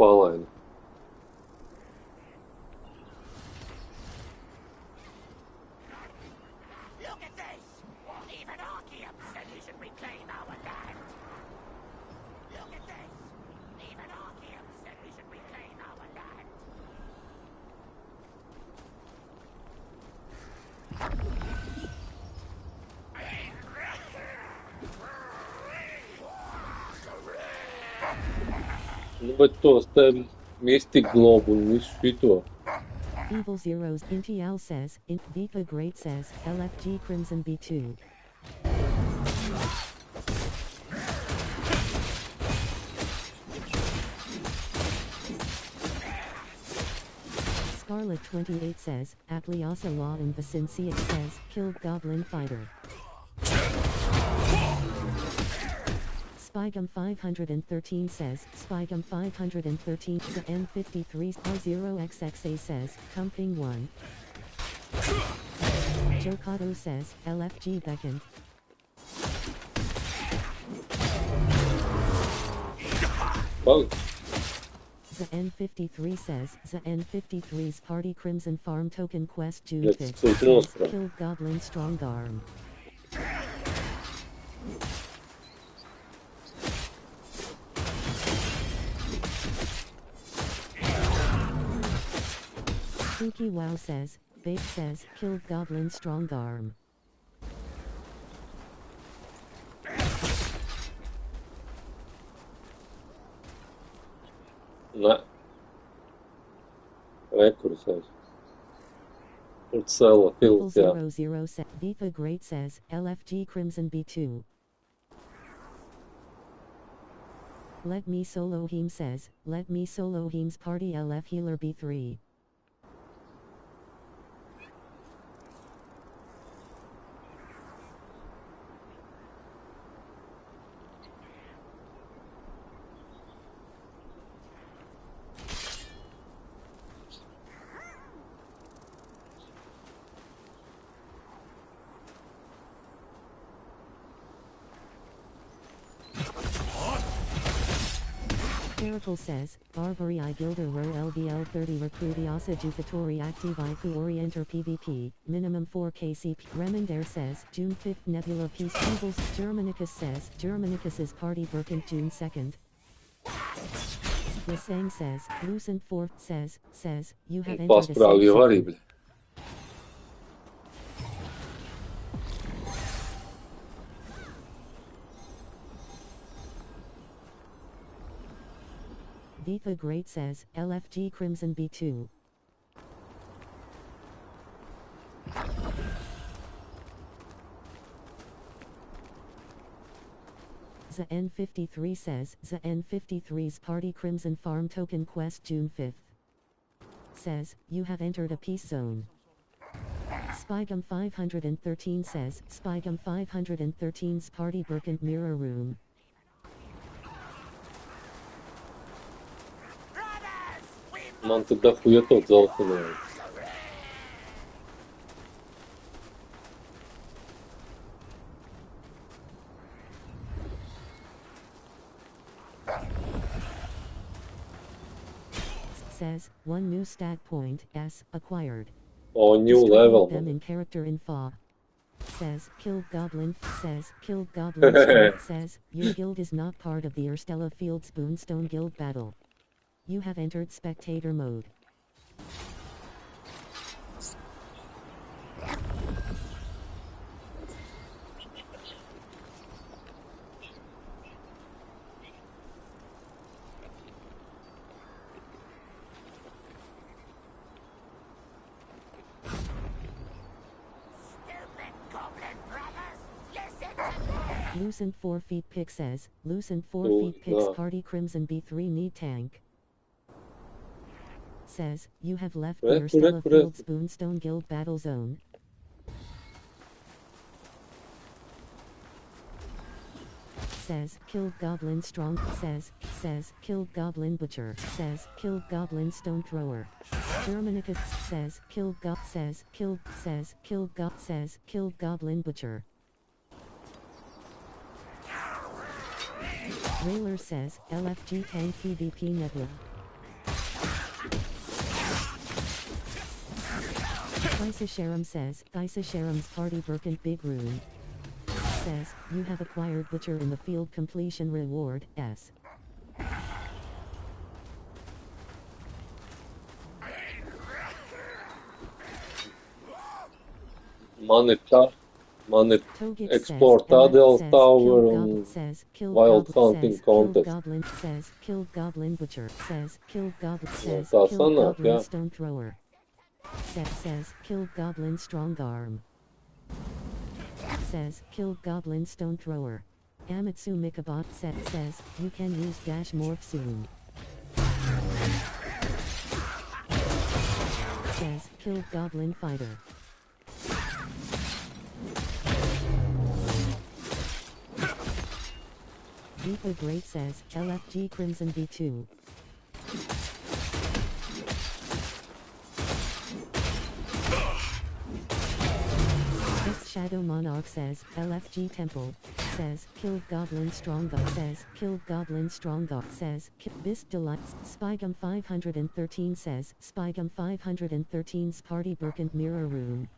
pala, ajde. Look at this! Even Archeum said we should reclaim our land! Look at this! Even Archeum said we should reclaim our land! Nu, bet tos te Mystic Globe un visu šito. Evil Zeros Intial says, Vipa Great says, LFG Crimson B2. Scarlet 28 says, Appliasa Law in Vicincy says, killed Goblin Fighter. Spygum 513 says, Spygum 513, the N53 R0XXA says, Cumping 1. Jokado says, LFG beckoned. Both. The N53 says, the N53's Party Crimson Farm Token Quest June Let's 5th go says, to killed Goblin Strong Arm. Spooky Wow says, Babe says, killed Goblin Strong Arm. Ne. Rekur says. Ucela, Evil Hills, jā. 00 says, Vipa Great says, LFG Crimson B2. Let Me Solo Heme says, Let Me Solo Heme's Party LF Healer B3. Miracle says, Barbary I Gilder Row LVL 30 Recruitiasa Jucatori Activi Fu Orienter PvP, minimum 4 KCP. Remender says, June 5th Nebula Peace Evils. Germanicus says, Germanicus's Party Birkin June 2nd. Lasang says, Lucent 4 says, you have entered a safe Pasprāvju zone. arī, bļa. Vipa Great says, LFG Crimson B2. The N53 says, the N53's Party Crimson Farm Token Quest June 5th. Says, you have entered a peace zone. Spygum 513 says, Spygum 513's Party Birkent Mirror Room. Man te dahuja to dzeltenēju. Says, one new stat point, S, acquired. O, new Distribute level. them in character in FA. Says, killed Goblin, says, killed Goblin, says, your guild is not part of the Urstella Fields Boonstone Guild battle. You have entered spectator mode. Stupid goblin brothers! Listen to me! Lucent 4 feet pick says, Lucent 4 Oh, feet picks no. Party Crimson B3 need tank. Says, you have left the Rekur, Urstella rekur, Fields Boonstone Guild battle zone. Says, killed Goblin Strong, says, killed Goblin Butcher, says, killed Goblin Stone Thrower. Germanicus says, killed Goblin Butcher. Railer says, LFG tank PvP Nebula. Thysa says, Thysa party Burkent Big Rune. Says, you have acquired Butcher in the field completion reward, S. Man ir Togit exportādēl says, tower killed un goblin, says, killed wild goblin, hunting says, killed contest. goblin, says, killed goblin butcher, says, killed goblin, says, tā killed sanāk, goblin jā. stone thrower. Says, killed goblin strong arm. Says, killed goblin stone thrower. Amatsu Mikabot says, you can use dash morph soon. Says, killed goblin fighter. Deepa Great says, LFG Crimson V2. Shadow Monarch says, LFG Temple, says, killed Goblin Strongdog, says, killed Goblin Strongdog, says, Bis Deluxe, Spygum 513 says, Spygum 513's Party Burkent Mirror Room.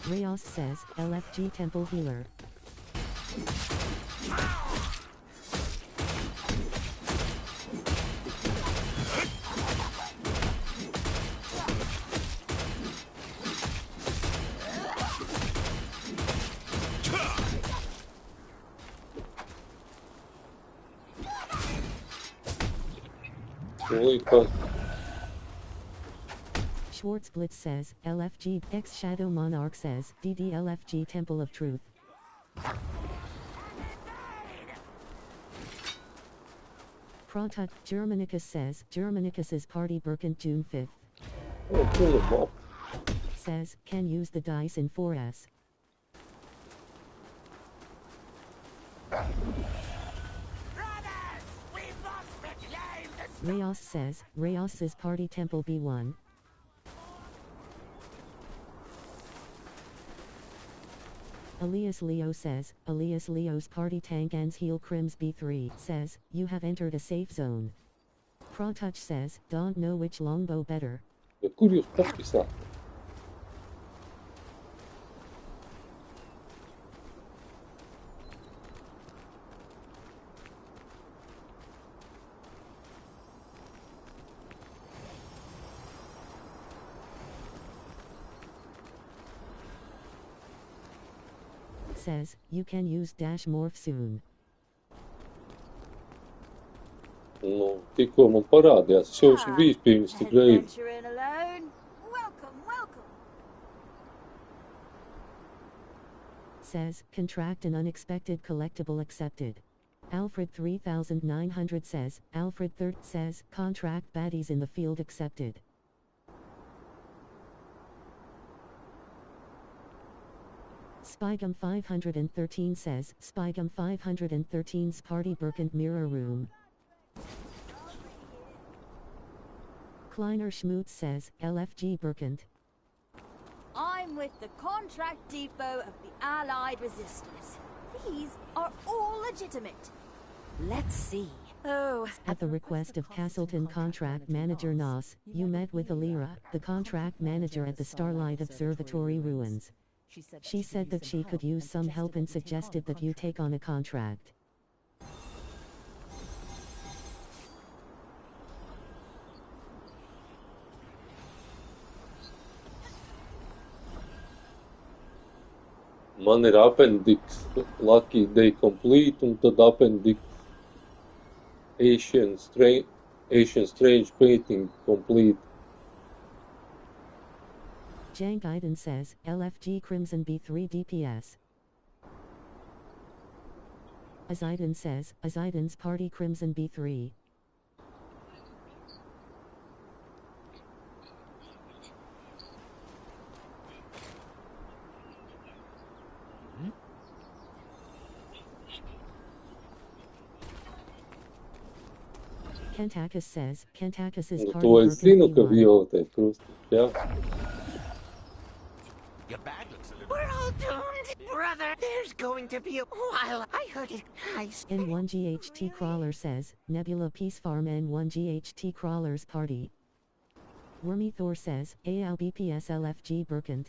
Rios says, LFG Temple Healer. Schwarzblitz says, LFG, X Shadow Monarch says, DDLFG Temple of Truth. Protut, Germanicus says, Germanicus's Party Burkent June 5th. Oh, says, can use the dice in 4S. Rayos says, Rayos's Party Temple B1. Elias Leo says, Elias Leo's Party Tank ends Heal Crims B3 says, you have entered a safe zone. Protouch says, don't know which longbow better. Kur jūs papisāt? Says, you can use dash morph soon. Nu, tikko man parādījās, es jau esmu bijis pie viņas tik reizi. Adventuring alone. Welcome, welcome. Says, contract an unexpected collectible accepted. Alfred 3900 says, Alfred 3rd says, contract baddies in the field accepted. Spygum 513 says, Spygum 513's Party Burkent Mirror Room. Kleiner Schmutz says, LFG Burkent. I'm with the contract depot of the Allied Resistors. These are all legitimate. Let's see. Oh, At the request of Castleton contract manager Nos, you met with Alira, the contract manager at the Starlight Observatory ruins. She said that she could use some help and suggested that you take on a contract. Man ir appendix Lucky Day Complete un tad appendix Asian Strange Painting Complete. Jank Iden says, LFG Crimson B3 DPS. Aziden says, Aziden's Party Crimson B3. Kentakis says, Kentakis is Nu, Party to es Burkent zinu, ka B1. violetē krustīši, jā. Your bag looks a little... we're all doomed. Brother, there's going to be a while. I heard it. N1GHT Crawler says, Nebula Peace Farm N1GHT Crawlers Party. Wormy Thor says, ALBPSLFG Berkant.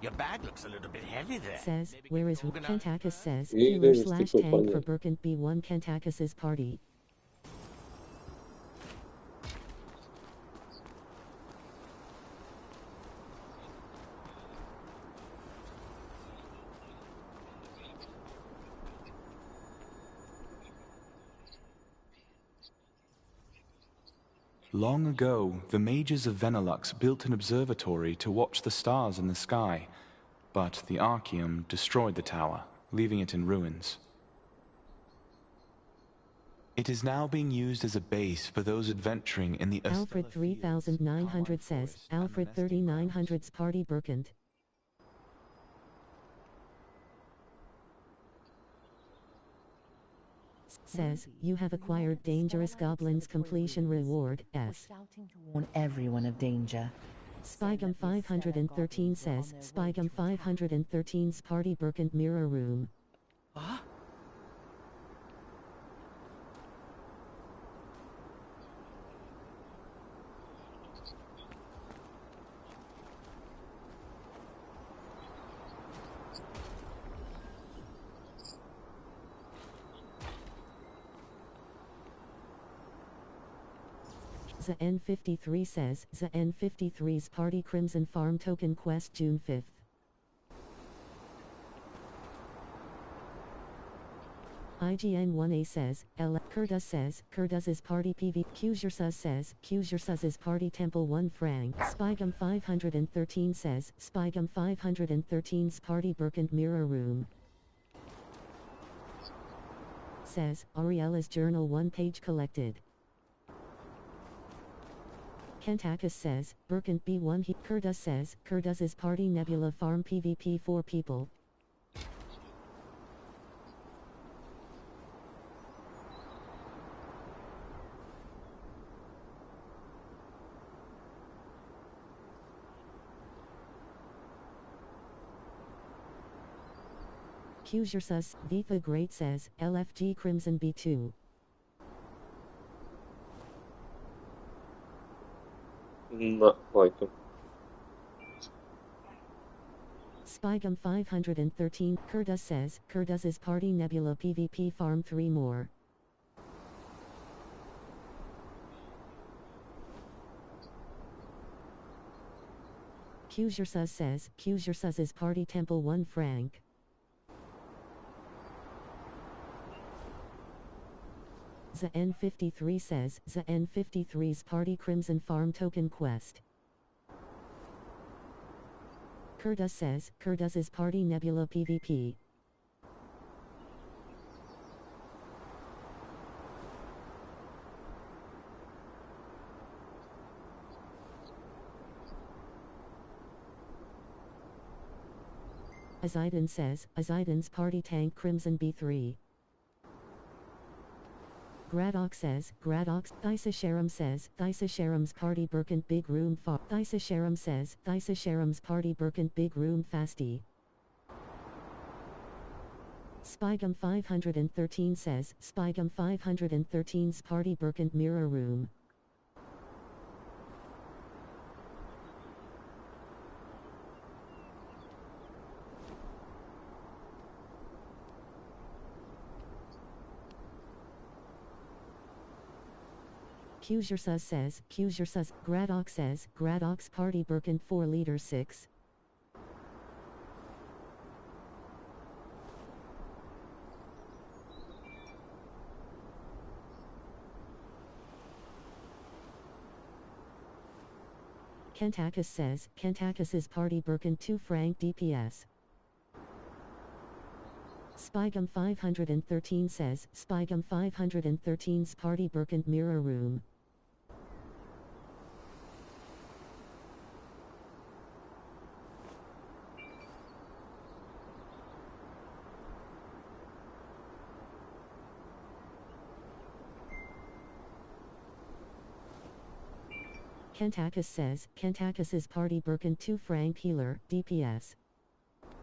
Your bag looks a little bit heavy there. Says, where is Kentakis says, İyi healer demiştik slash tank Okan for ya. Berkant B1 Kentakis's party. Long ago, the mages of Venelux built an observatory to watch the stars in the sky, but the Archaeum destroyed the tower, leaving it in ruins. It is now being used as a base for those adventuring in the Alfred 3900 says, Alfred 3900's party Berkant. Says, you have acquired Dangerous Goblins completion reward, S. Shouting to warn everyone of danger. Spygum 513 says, Spygum 513's party Berkant mirror room. The N53 says, the N53's party Crimson Farm token quest June 5th. IGN1A says, Kurduz says, Kurduz's party PV, Qjursuz says, Qjursuz's party Temple 1 Frank, Spygum 513 says, Spygum 513's party Berkant mirror room. Says, Ariella's journal 1 page collected. Kentakis says, Berkant B1 he Kurduz says, Kurduz's party Nebula Farm PvP 4 people. Qjursuz, Vitha Great says, LFG Crimson B2. Not like him. Spygum 513, Kurduz says, Kurduz's party Nebula PvP farm 3 more. Qjursuz says, Qjursuz's party Temple 1 Frank. The N53 says, the N53's party Crimson Farm token quest. Kurduz says, Kurduz's party Nebula PvP. Azaidan says, Azaidan's party tank Crimson B3. Gradok says, Gradok, Thysa says, Thysa party Berkant big room far. Thysa says, Thysa party Berkant big room fasty. Spygum 513 says, Spygum 513's party Berkant mirror room. Qjursuz says, Qjursuz, Gradok says, Gradok's party Berkant 4 liter 6. Kentakis says, Kentakis's party Berkant 2 franc DPS. Spygum 513 says, Spygum 513's party Berkant mirror room. Kentakis says, Kentakis's party Birkin 2 Frank Healer, DPS.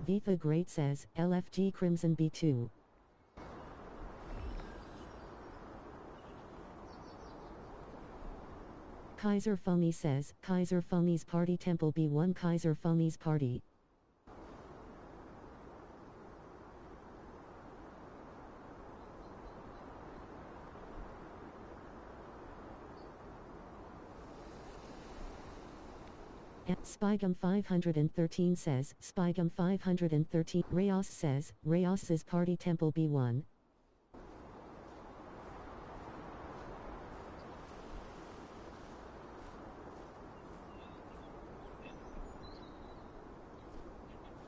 Vitha Great says, LFG Crimson B2. Kaiser Funny says, Kaiser Funny's party Temple B1 Kaiser Funny's party. Spygum 513 says, Spygum 513, Rayos says, Rayos's party Temple B1.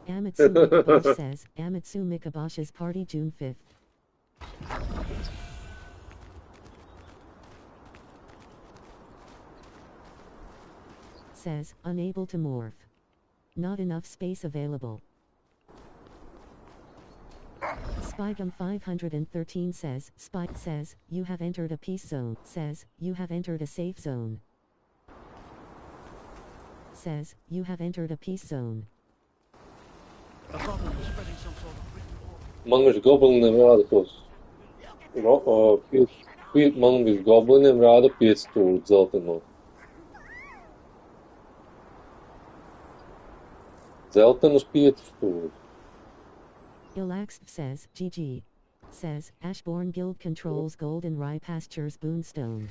Amitsu Mikabosh says, Amitsu Mikabosh's party June 5th. Says, unable to morph. Not enough space available. Spygum 513 says, Spike says, you have entered a peace zone. Says, you have entered a safe zone. Says, you have entered a peace zone. Man među goblinima rada kroz... Man među goblinima rada 5 stūri dzelteno. Dzeltenus 5 stūri. Ilax says, GG. Says, Ashbourne Guild controls Golden Rye Pastures Boonstone.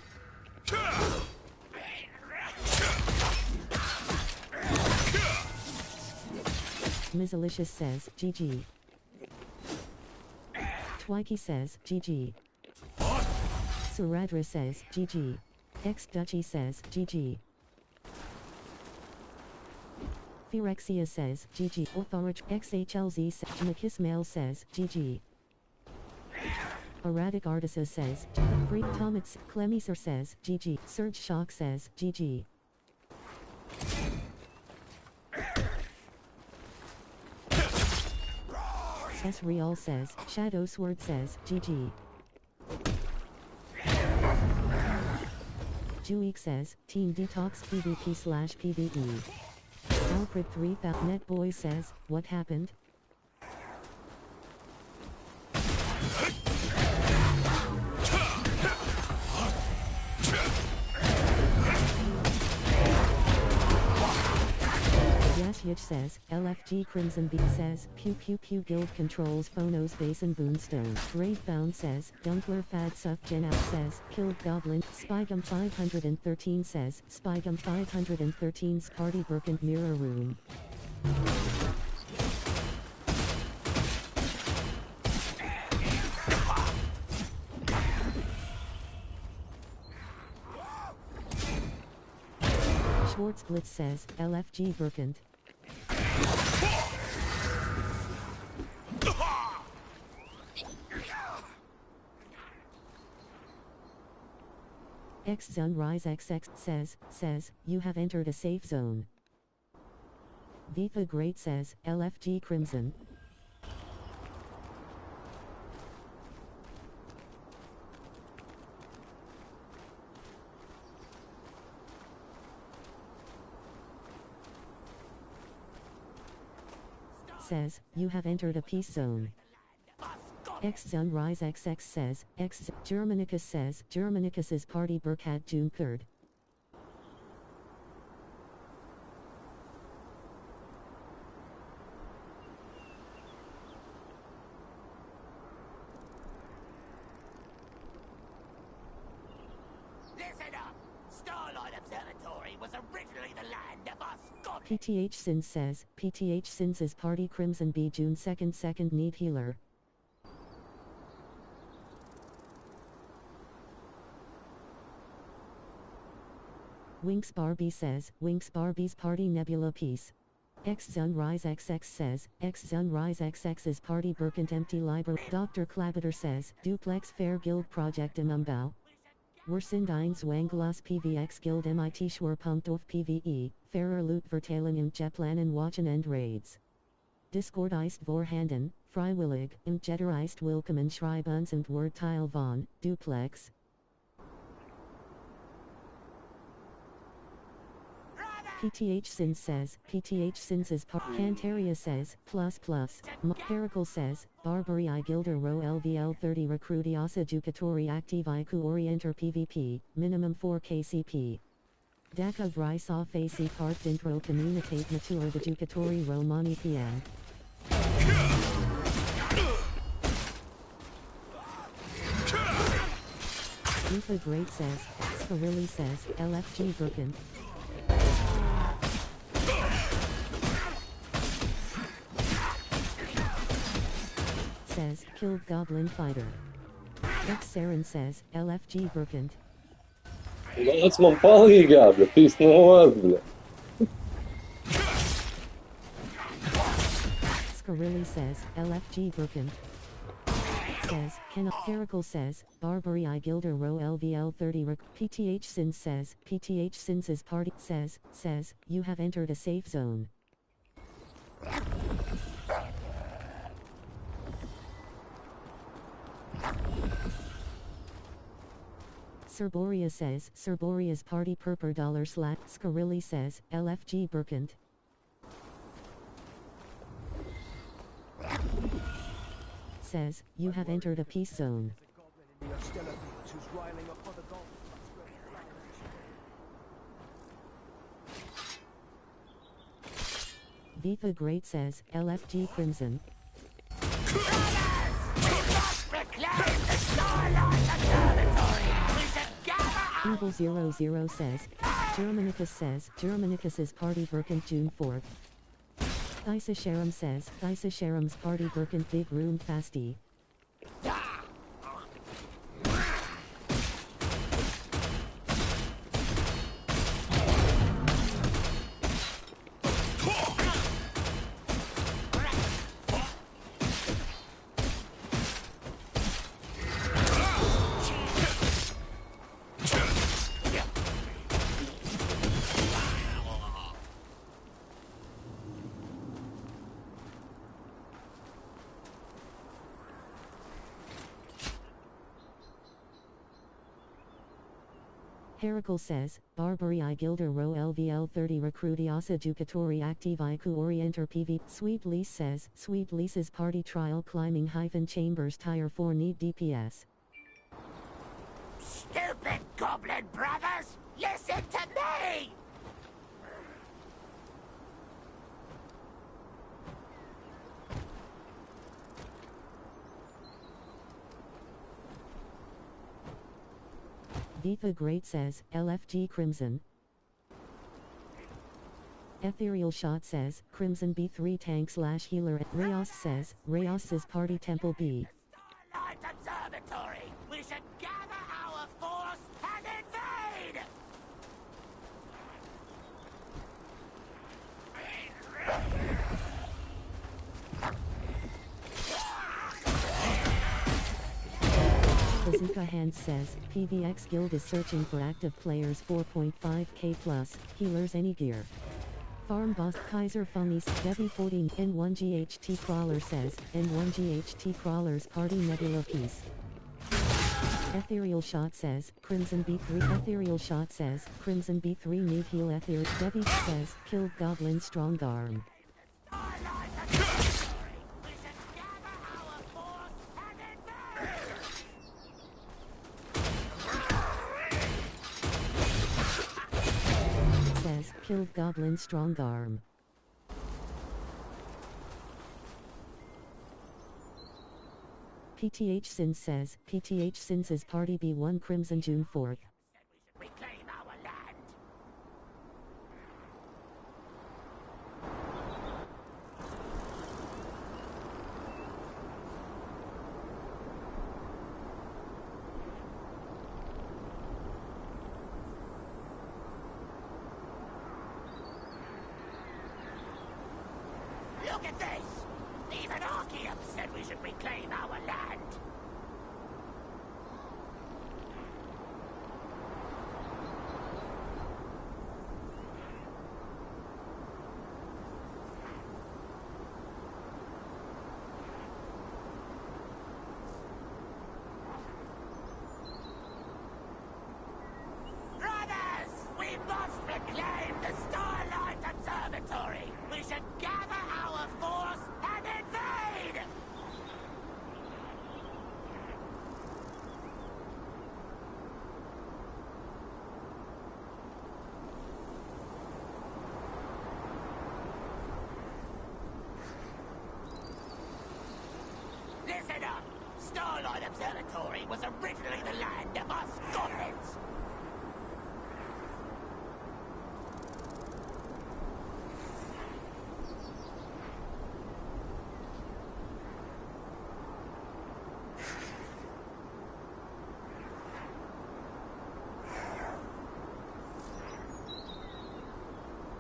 Misalicious says, GG. Twikey says, GG. Suradra says, GG. X-Duchy says, GG. Phyrexia says, GG. Authority XHLZ says, Makismail says, GG. Erratic Artisa says, Freak Tomits, Clemiser says, GG. Surge Shock says, GG. S. Real says, Shadow Sword says, GG. Juik says, Team Detox PvP/PvE. Alfred 3000 Netboy says, what happened? Yashyich says, LFG Crimson B says, Pew Pew Pew Guild controls Phonos Basin Boonstone. Gravebound says, Dunkler Fadsuf Genap says, Killed Goblin. Spygum 513 says, Spygum 513's Party Birkin Mirror Room. Schwarzblitz says, LFG Birkent. X Sunrise XX says, you have entered a safe zone. Viva Great says, LFG Crimson. Says, you have entered a peace zone. X Sunrise XX says, X Germanicus says, Germanicus's party Burkhat June 3rd. Listen up! Starlight Observatory was originally the land of us gods. PTH Sins says, PTH Sins' party Crimson B June 2nd need healer. Winx Barbie says, Winx Barbie's party Nebula Peace. X Sunrise XX says, X Sunrise XX's party Birkent Empty Library. Dr. Clabiter says, Duplex Fair Guild Project Imumbau. Wersindines Wanglas PVX Guild MIT Schwerpunkt auf PvE, Fairer Loot Verteilen im Jeplanen Watchen and Raids. Discord ist Vorhanden, Freiwillig, im Jetter ist Willkommen Schreibens und Wordteil von, Duplex. PTH Sin says, PTH Sins is part. Cantaria says, plus. Pericle says, Barbary I Gilder Row LVL 30 Recruitiasa Jucatori Active IQ Orienter PvP, minimum 4 KCP. Daka Vrisa Facey Part Dintro Communitate Mature the Jucatori Romani PM. Lufa Great says, Scarilli says, LFG Birkin. Says, killed Goblin Fighter. X Saren says, LFG Birkin. Danas man palīgā, bet īstenībā bļa. Scarilli says, LFG Birkin. Says, Pericle says, Barbary I Gilder Row LVL 30 PTH Sins says, PTH Sins is party says, you have entered a safe zone. Cerboria says, Cerboria's party purper $/ Scarilli says, LFG Birkant. Says, you have entered a peace zone. Viva Great says, LFG Crimson. Evil 00 says, Germanicus is party Birkant June 4th. Thysa Sharam says, Thysa Sharam's party Birkant Big Room Fasty. Pericle says, Barbary I Gilder Row LVL 30 Recruitiasa Jucatori Active IQ Orienter PV. Sweet Lease says, Sweet Lease's party trial climbing - chambers tire 4 need DPS. Stupid goblin brothers! Listen to me! Viva Great says, LFG Crimson. Ethereal Shot says, Crimson B3 tank / healer. Rayos says, Rayos's party Temple B. Starlight Observatory! We should gather our force and invade! Bazooka Hand says, PVX Guild is searching for active players 4.5k plus, healers any gear. Farm Boss Kaiser Funnies, Devi 14 N1GHT Crawler says, N1GHT Crawler's party Nebula piece. Ethereal Shot says, Crimson B3 Ethereal Shot says, Crimson B3 need heal Ethereal. Devi says, killed Goblin Strong Arm. Killed Goblin Strong Arm. PTH Sins says, PTH Sins is party B1 Crimson June 4th. Reclaim our land! Look at this! Even Archeum said we should reclaim our land! Brothers! We must reclaim the Starlight! Starlight Observatory was originally the land of us goblins.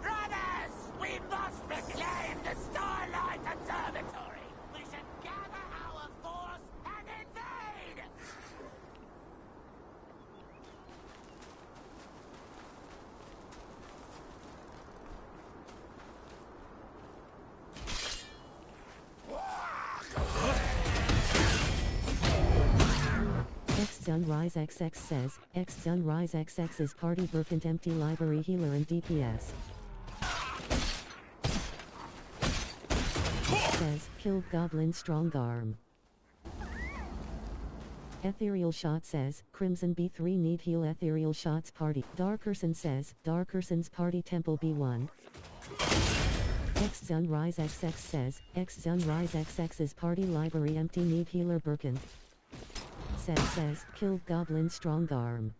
Brothers, we must reclaim the Starlight Observatory. We should gather our force and invade. Sunrise XX says, Sunrise XX is party Burkent empty library healer and DPS. Says, killed goblin strong arm. Ethereal Shot says, Crimson B3 need heal Ethereal Shot's party. Darkerson says, Darkerson's party temple B1. Sunrise XX says, Sunrise XX's party library empty need healer Burkent. Says, killed goblin strong arm.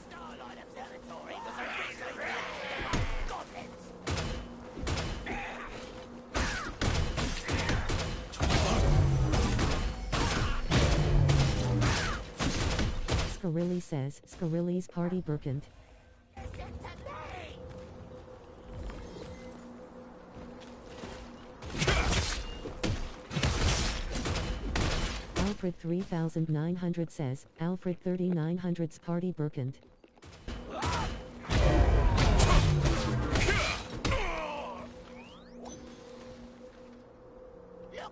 Starlight Observatory was originally the land of us goblins. Scarilli says, Scarilli's party Burkent. Alfred 3900 says, Alfred 3900's party Burkent. Look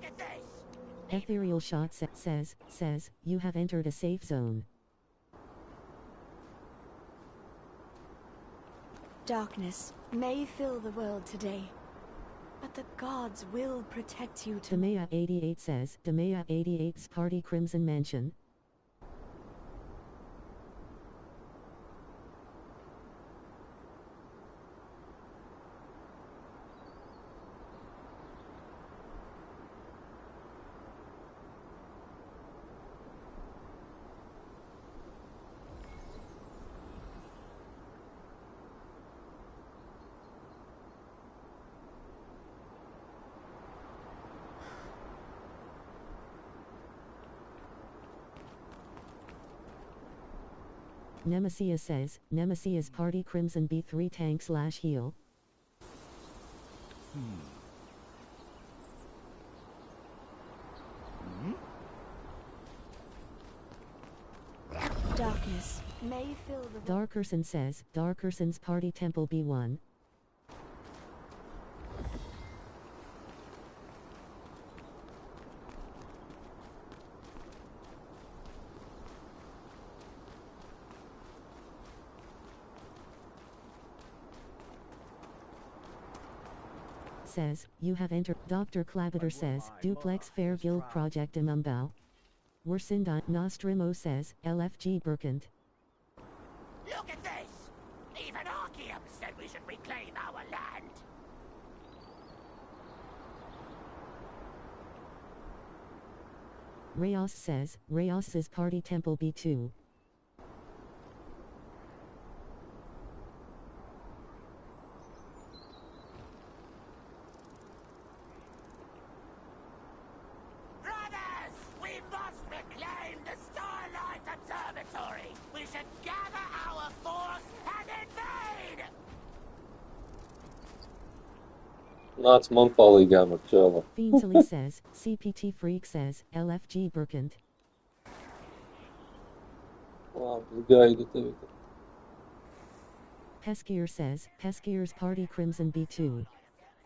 at this. Ethereal Shot says, you have entered a safe zone. Darkness may fill the world today, but the gods will protect you Demea 88 says, Demea 88's party Crimson Mansion. Nemesis says, Nemesis party Crimson B3 tank / heal. Darkness may fill the Darkerson says, Darkerson's party temple B1. Says, you have entered. Dr. Clabater says, Duplex Fair Guild Project Imumbao. Wersindai. Nostrimo says, LFG Burkent. Look at this. Even Archeum said we should reclaim our land. Rayos says, Rayos's party temple B2. Brothers, we must reclaim the Starlight Observatory. We should gather our force and invade. Nāc man palīgā ar čelu. Fiendsley says, CPT Freak says, LFG Burkent. Labi, gaidu tevi. Peskier says, Peskier's party Crimson B2.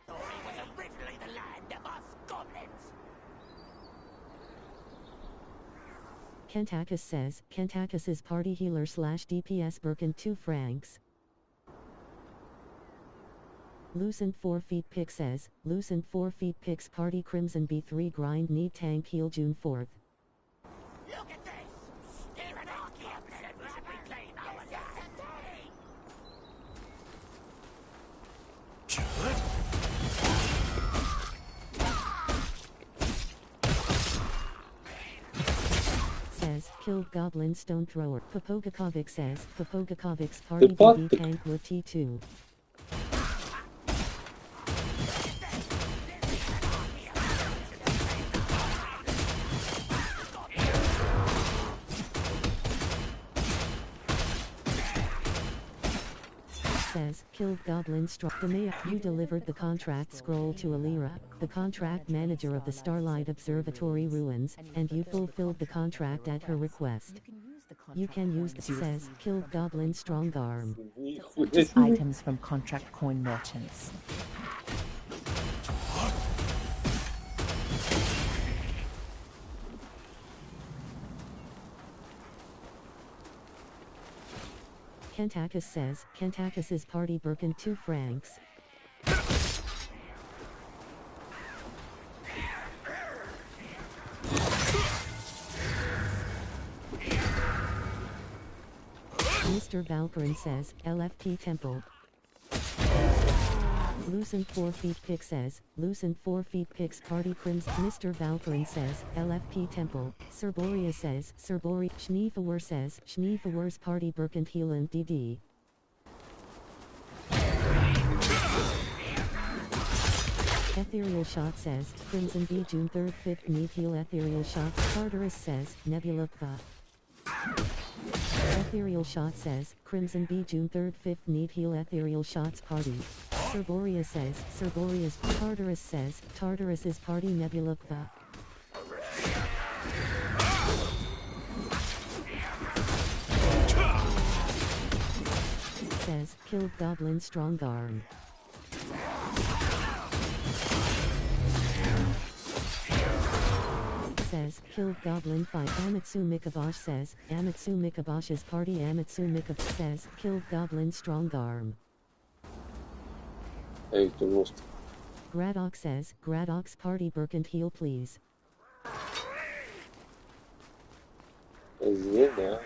Was originally the land of us goblins. Kentakis says, Kentakis's party healer / DPS Burkent 2 francs. Lucent 4 feet pick says, Lucent 4 feet picks party Crimson B3 grind need tank heal June 4th. Look at this. Even Archeum said we should reclaim our land. killed Goblin Stone Thrower. Popogakovic says, Popogakovic's party fuck? BB tank were T2. Says, killed Goblin Struck. Demea, you delivered the contract scroll to Alira, the contract manager of the Starlight Observatory ruins, and you fulfilled the contract at her request. You can use the says, killed Goblin Strongarm. Purchase items from contract coin merchants. Kentakis says, Kentakis's party Birkin 2 francs. Mr. Valkyrin says, LFP Temple. Lucent 4 feet pick says, Lucent 4 feet picks party crims. Mr. Valkyrin says, LFP Temple. Cerboria says, Cerbori. Schneefawar says, Schneefawar's party Birkent Heelan DD. Ethereal Shot says, Crimson B June 3rd 5th need heal Ethereal Shot. Tartarus says, Nebula Kva. Ethereal Shot says, Crimson B June 3rd 5th need heal Ethereal Shots party. Cerboria says, Cerboria's. Tartarus says, Tartarus's party Nebula Kva. Says, killed Goblin Strongarm. Says, killed Goblin fight. Amatsu Mikabosh says, Amatsu Mikabosh's party Amatsu Mikabosh says, killed Goblin Strongarm. Ej, to most. Gradok says, Gradok's party Birkent heal please. Ez nie, ne?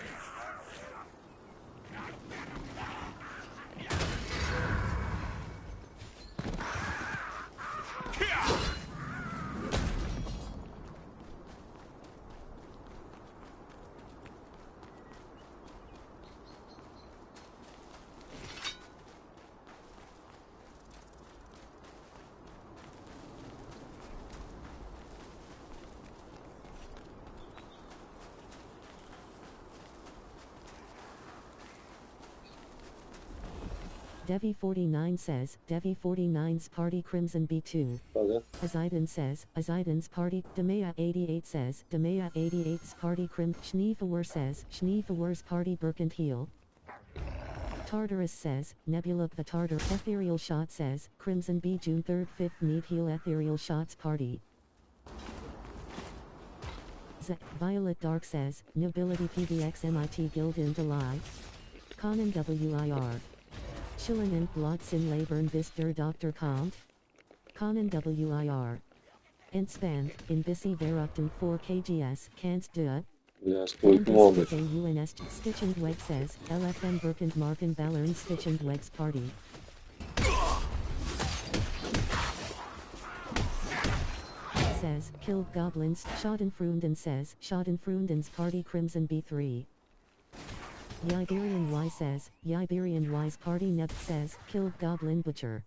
Devi49 says, Devi49's party Crimson B2. Uwaga. Azaidan says, Azaidan's party. Demea88 says, Demea88's party Crim. Schneefawar says, Schneefawar's party Birkent heal. Tartarus says, Nebula the Tartar. Ethereal Shot says, Crimson B June 3rd 5th need heal Ethereal Shots party. Violet Dark says, Nobility PVX MIT Guild in July. Conan WIR. Schillingen Blotzen Labern bis der Dr. kommt. Conan WIR. Entspannt, in Bissi Verupten 4 KGS, kannst du. Ja, spójrz moment. UNS Stitch and Weg says, LFM Birkent Marken Ballern Stitch and Weg's party. Says, killed goblins. Schadenfreunden says, Schadenfreunden's party Crimson B3. Iberian Y says, Iberian Y's party Neb says, killed Goblin Butcher.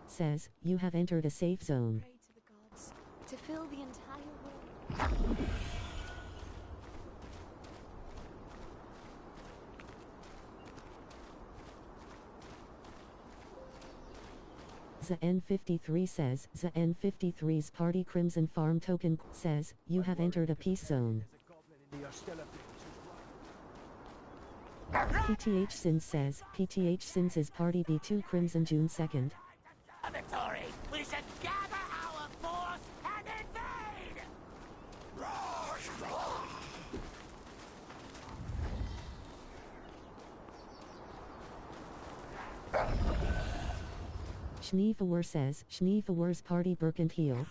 Says, you have entered a safe zone. Pray to the gods to fill the entire world. The N53 says, the N53's party Crimson Farm token says, you have entered a peace zone. PTH Sins says, PTH Sins' party B2 Crimson June 2nd. A victory! We should gather our force and invade! Schneefawar says, Schneefawar's party Birkent heal.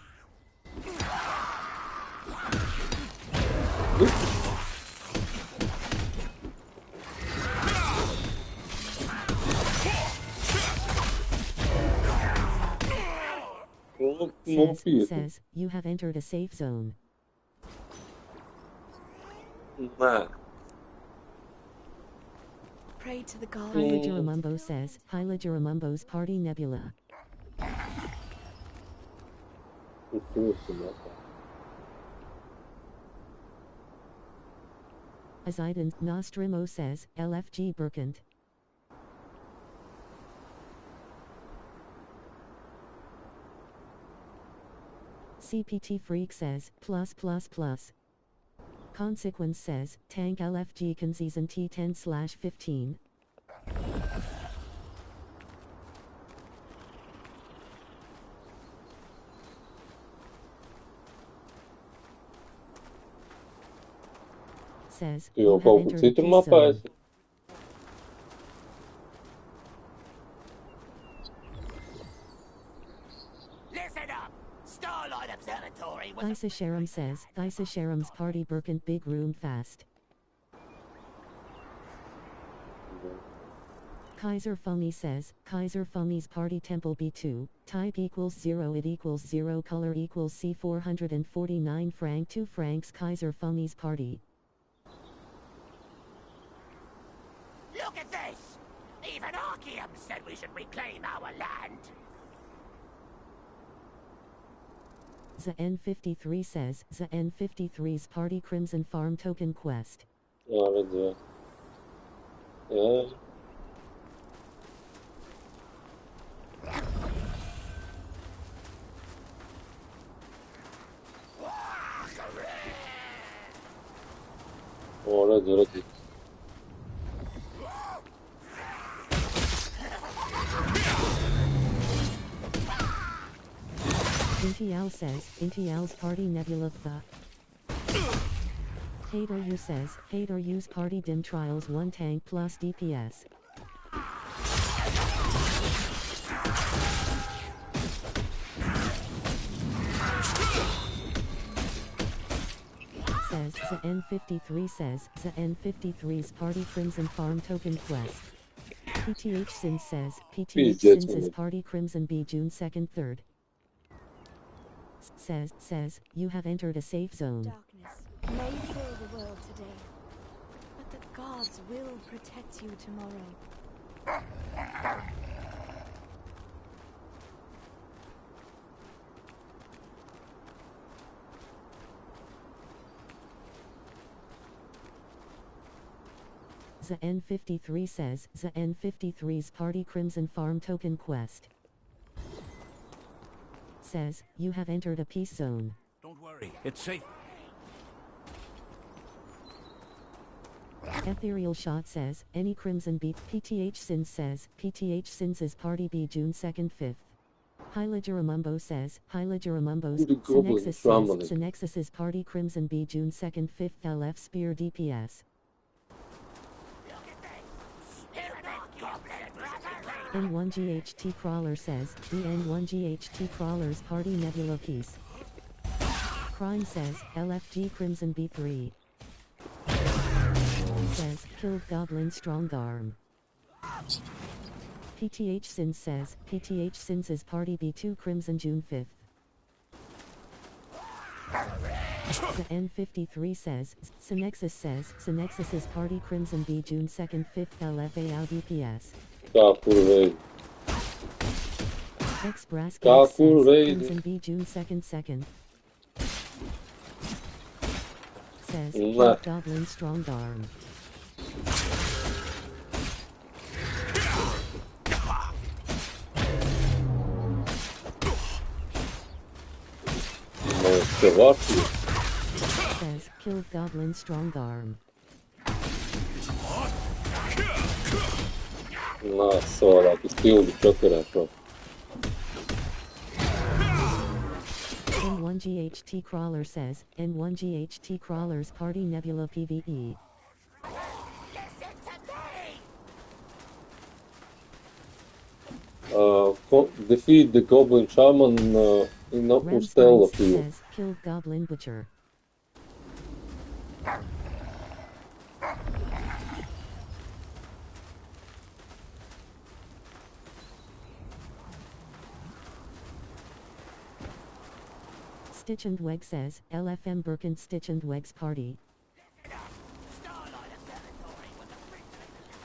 Says, you have entered a safe zone. Nah. Pray to the gods. Hyla Juramumbo says, Hyla Juramumbo's Party Nebula. Azaidan Nostrimo says, LFG Burkant. CPT Freak says, plus. Consequence says, Tank LFG can season T10/15. Says, Ti you ho have koliko entered a citru peace mapā zone. esi? Listen up! Starlight Observatory was Thysa Sharam says, Thysa Sharam's Party Burkant Big Room Fast. Kaiser Fumi says, Kaiser Fumi's Party Temple B2, type equals 0, it equals 0, color equals C449 franc 2 francs Kaiser Fumi's Party. Look at this! Even Archeum said we should reclaim our land! The N53 says, the N53's Party Crimson Farm Token Quest. Jā, redzēju. Jā. O, redzu. Intial says, Intial's Party Nebula the. Hater U says, Hater U's Party Dim Trials 1 tank plus DPS. Says, the N53 says, the N53's Party Crimson Farm Token Quest. PTH Sin says, PTH Sins is Party Crimson B June 2nd 3rd. Says, you have entered a safe zone. Darkness may fill the world today, but the gods will protect you tomorrow. The N53 says, the N53's Party Crimson Farm Token Quest. Says, you have entered a peace zone. Don't worry, it's safe. Ethereal Shot says, any Crimson beat. PTH Sins says, PTH Sins is Party B June 2nd 5th. Hyla Juramumbo says, Hyla Juramumbo's Synexus is Party Crimson B June 2nd 5th LF Spear DPS. N1GHT Crawler says, the N1GHT Crawler's Party Nebula Piece. Crime says, LFG Crimson B3. Says, killed Goblin Strong Arm. PTH Sins says, PTH Sins is Party B2 Crimson June 5th. The N53 says, Synexus says, Synexus is Party Crimson B June 2nd 5th LFA out DPS. X-Brass says, Crimson B June 2nd. Says, killed Goblin Strong Arm. Says, killed Goblin Strong Arm. Savādāk pildi čakarā šo. N1GHT Crawler says, N1GHT Crawler's Party Nebula PvE. Defeat the Goblin Shaman in upper Stella field. Says, killed Goblin Butcher. Stitch and Weg says, LFM Birkin Stitch and Weg's party.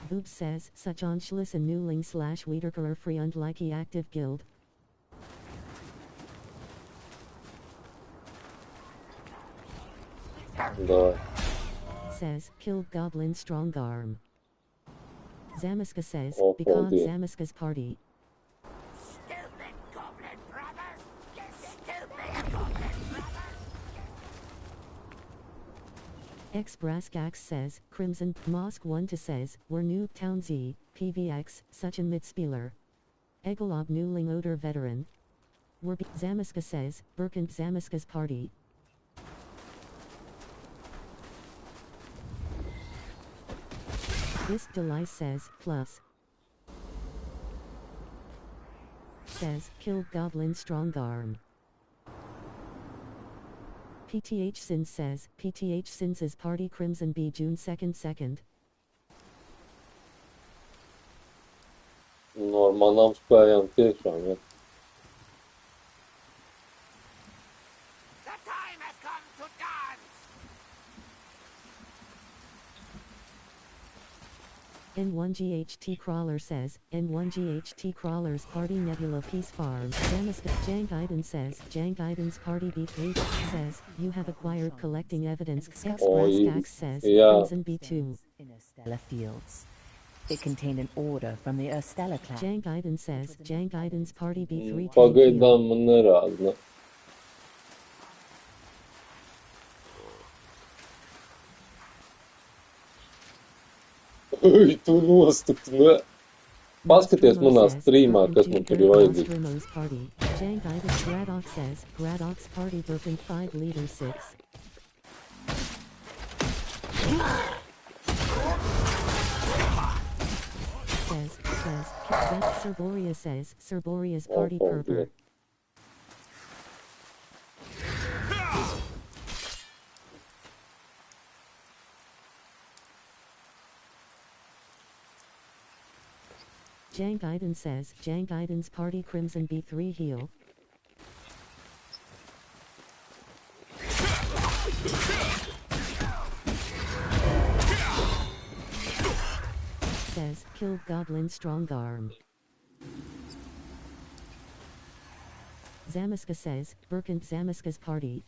Boobs says, such Anschluss and Newling / Wiederkehr free und Likey active guild. Давай. Says, killed goblin strong arm. Zamiska says, Oh, because dear. Zamiska's party. Stupid goblin brothers! You stupid goblin brothers! X-Braskax says, Crimson, Mosk 1 to says, we're new, Town Z, PVX, such an Mitspieler. Egelob Newling Oder veteran. We're Zamiska says, Birkent Zamiska's party. This Delay says, plus. Says, killed goblin strong arm. PTH Sins says, PTH Sins' party Crimson B June 2nd. Normalno spajam te şu an ya. The time has come to dance! N1GHT Crawler says, N1GHT Crawler's party Nebula Peace Farm. Zamiska Jank Iden says, Jank Iden's party B3 says, you have acquired collecting evidence. X-Braskax says, Yeah. Crimson B2. In Urstella Fields. It contained an order from the Urstella clan. Jank Iden says, Jank Iden's party B3 Pagajdan mı razno. Ej, tu nostupno. Paskaties manā streamā, kas man tur ir vajadzīgs. Nostromo's party. Jank Iden Gradox says, Gradox party Birkin 5 leader 6. Cerboria says, Cerboria's party Oh, pervert. Jank Iden says, Jank Iden's party Crimson B3 heal. Says, killed goblin strong arm. Zamiska says, Birkent Zamiska's party.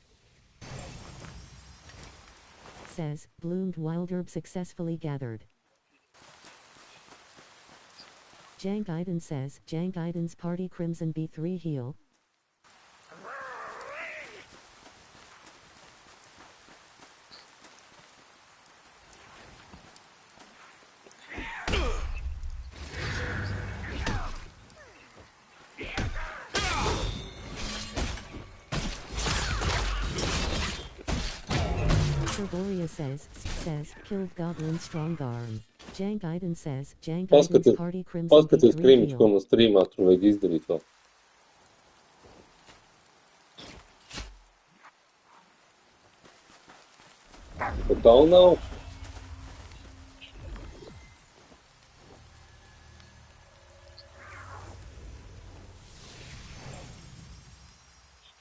Says, bloomed wild herb successfully gathered. Jank Iden says, Jank Iden's party Crimson B3 heal. Cerboria says, killed goblin strong arm. Jank Iden says, Jank Iden's party Crimson Paskaties B3 streamiņš, ko heal. man streamā tur vajag izdarīt vēl. Pat tālu nav.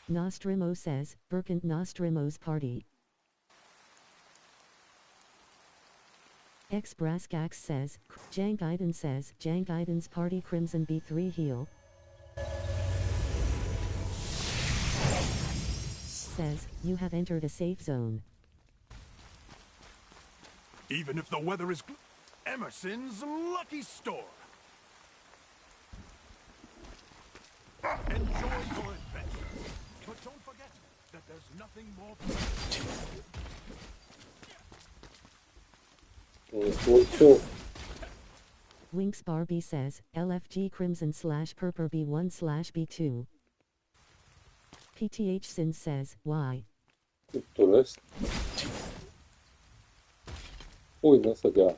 Nostrimo says, Birkent Nostrimo's party. X-Braskax says, Jank Iden says, Jank Iden's party Crimson B3 heal. Says, you have entered a safe zone. Even if the weather is Emerson's lucky store. Enjoy your adventure, but don't forget that there's nothing more. Winks Barbie says, LFG Crimson / Purper B1 / B2. PTH Sin says, why? Tur es. Ui, nesagā.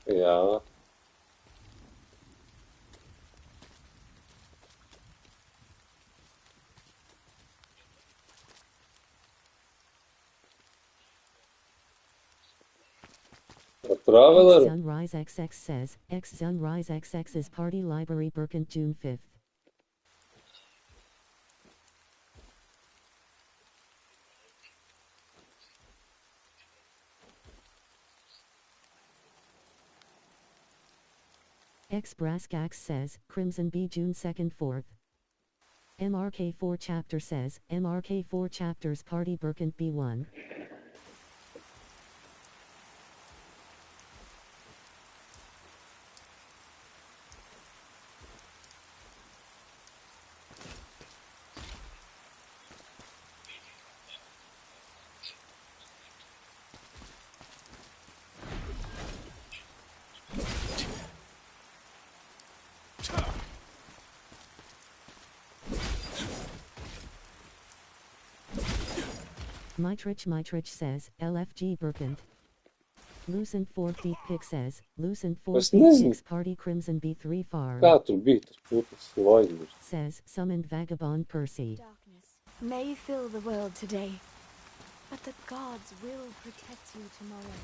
Jā. Traveler. Sunrise XX says, X Sunrise XX's Party Library Berkant June 5th. X Braskax says, Crimson B June 2nd 4th. MRK4 chapter says, MRK4 chapters Party Berkant B1. Mitrich says, LFG Berkant. Lucent 4 feet pick says, Lucent 4 Bas feet ne znam. picks Party Crimson B3 farm. Katru biti puta slajdiš. Says, summoned Vagabond Percy. Darkness may fill the world today, but the gods will protect you tomorrow.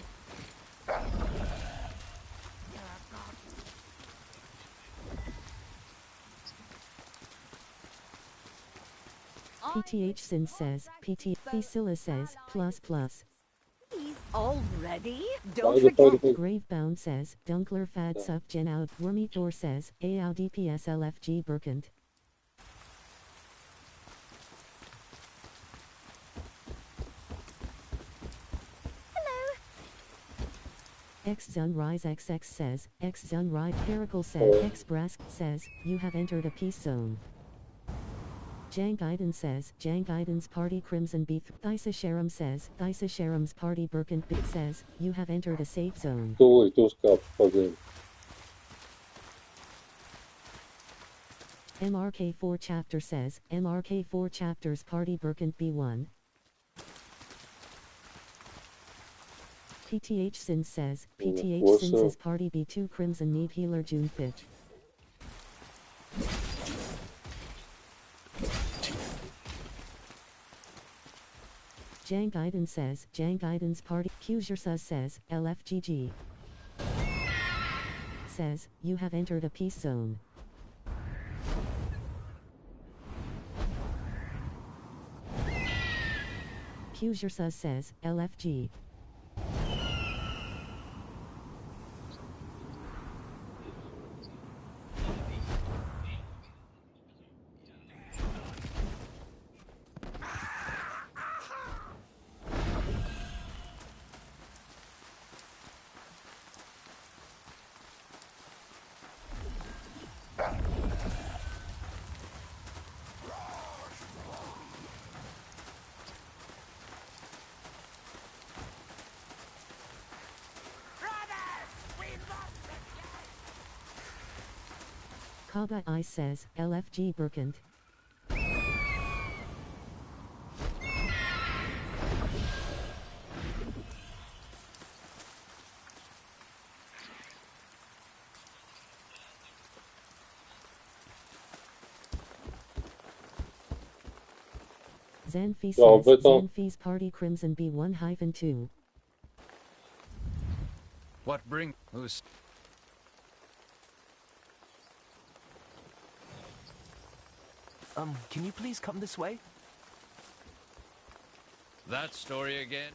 PTH Sin says, PT Physilla says, plus. Please, already? Haydi Don't haydi forget. haydi. Gravebound says, Dunkler Fad Suck Gen Out. Wormithor says, AOW DPS LFG Berkant. X Sunrise XX says, X Sunrise Pericle says, X Brask says, you have entered a peace zone. Jank Iden says, Jank Iden's Party Crimson B. Thysa Sharam says, Thysa Sharam's Party Berkant B says, you have entered a safe zone. Tu i tu skaču pa zemlji. MRK4 chapter says, MRK4 chapters Party Berkant B1. PTH Sin says, PTH what's Sin up? says Party B2 Crimson Need Healer June 5th. Jank Iden says, Jank Iden's Party Qjursa says, LFGG. Says, you have entered a peace zone. Qjursa says, LFG. Kaga I says, LFG Berkant. Zanfi says, Zanfi's Party Crimson B1-2. What bring? Who's? Can you please come this way? That story again?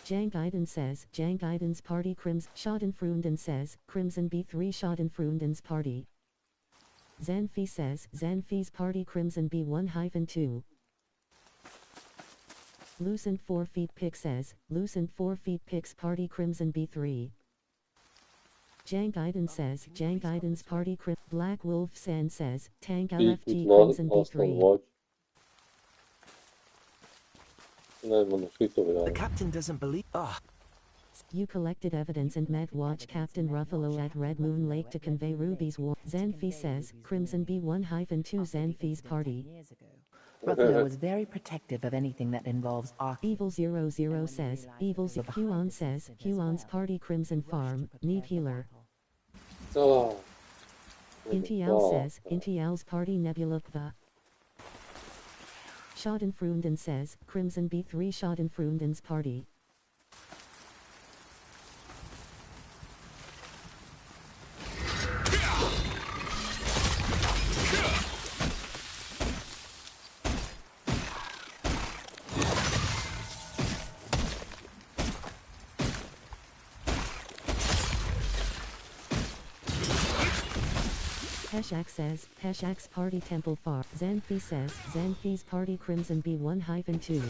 Jank Iden says, Jank Iden's Party Crimson Schadenfreunden says, Crimson B3 Schadenfreunden's Party. Zanfi says, Zanfi's Party Crimson B1-2. Lucent 4 feet pick says, Lucent 4 feet picks Party Crimson B3. Jank Iden says, Jank Iden's Party Crimson Black Wolf San says, Tank LFG Crimson B3. The captain doesn't believe. You collected evidence and met Watch Captain Ruffalo at Red Moon Lake to convey Ruby's war. Zanfi says, Crimson B1-2 Zanfi's Party. Ruffalo was very protective of anything that involves Evil 00 says, Evil Huon says, Huon's Party Crimson Farm, need healer. Oh. Intial says, Intial's Party Nebula Kva. Schadenfreunden says, Crimson B3 Schadenfreunden's Party. Peshak says, Peshak's party temple far. Xanthi says, Xanthi's party crimson B1-2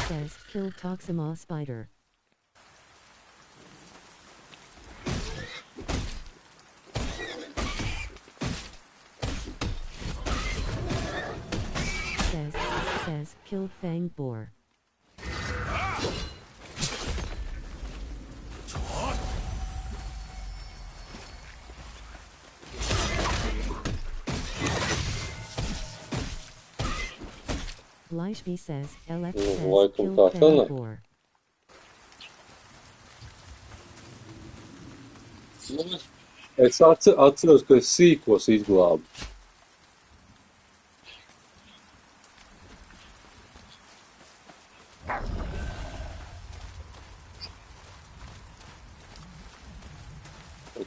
says, killed Toxima spider. Says, killed Fanged boar. Lishby says, LF says, killed Fanged boar. Es atceros, ka es sīkos izglābu.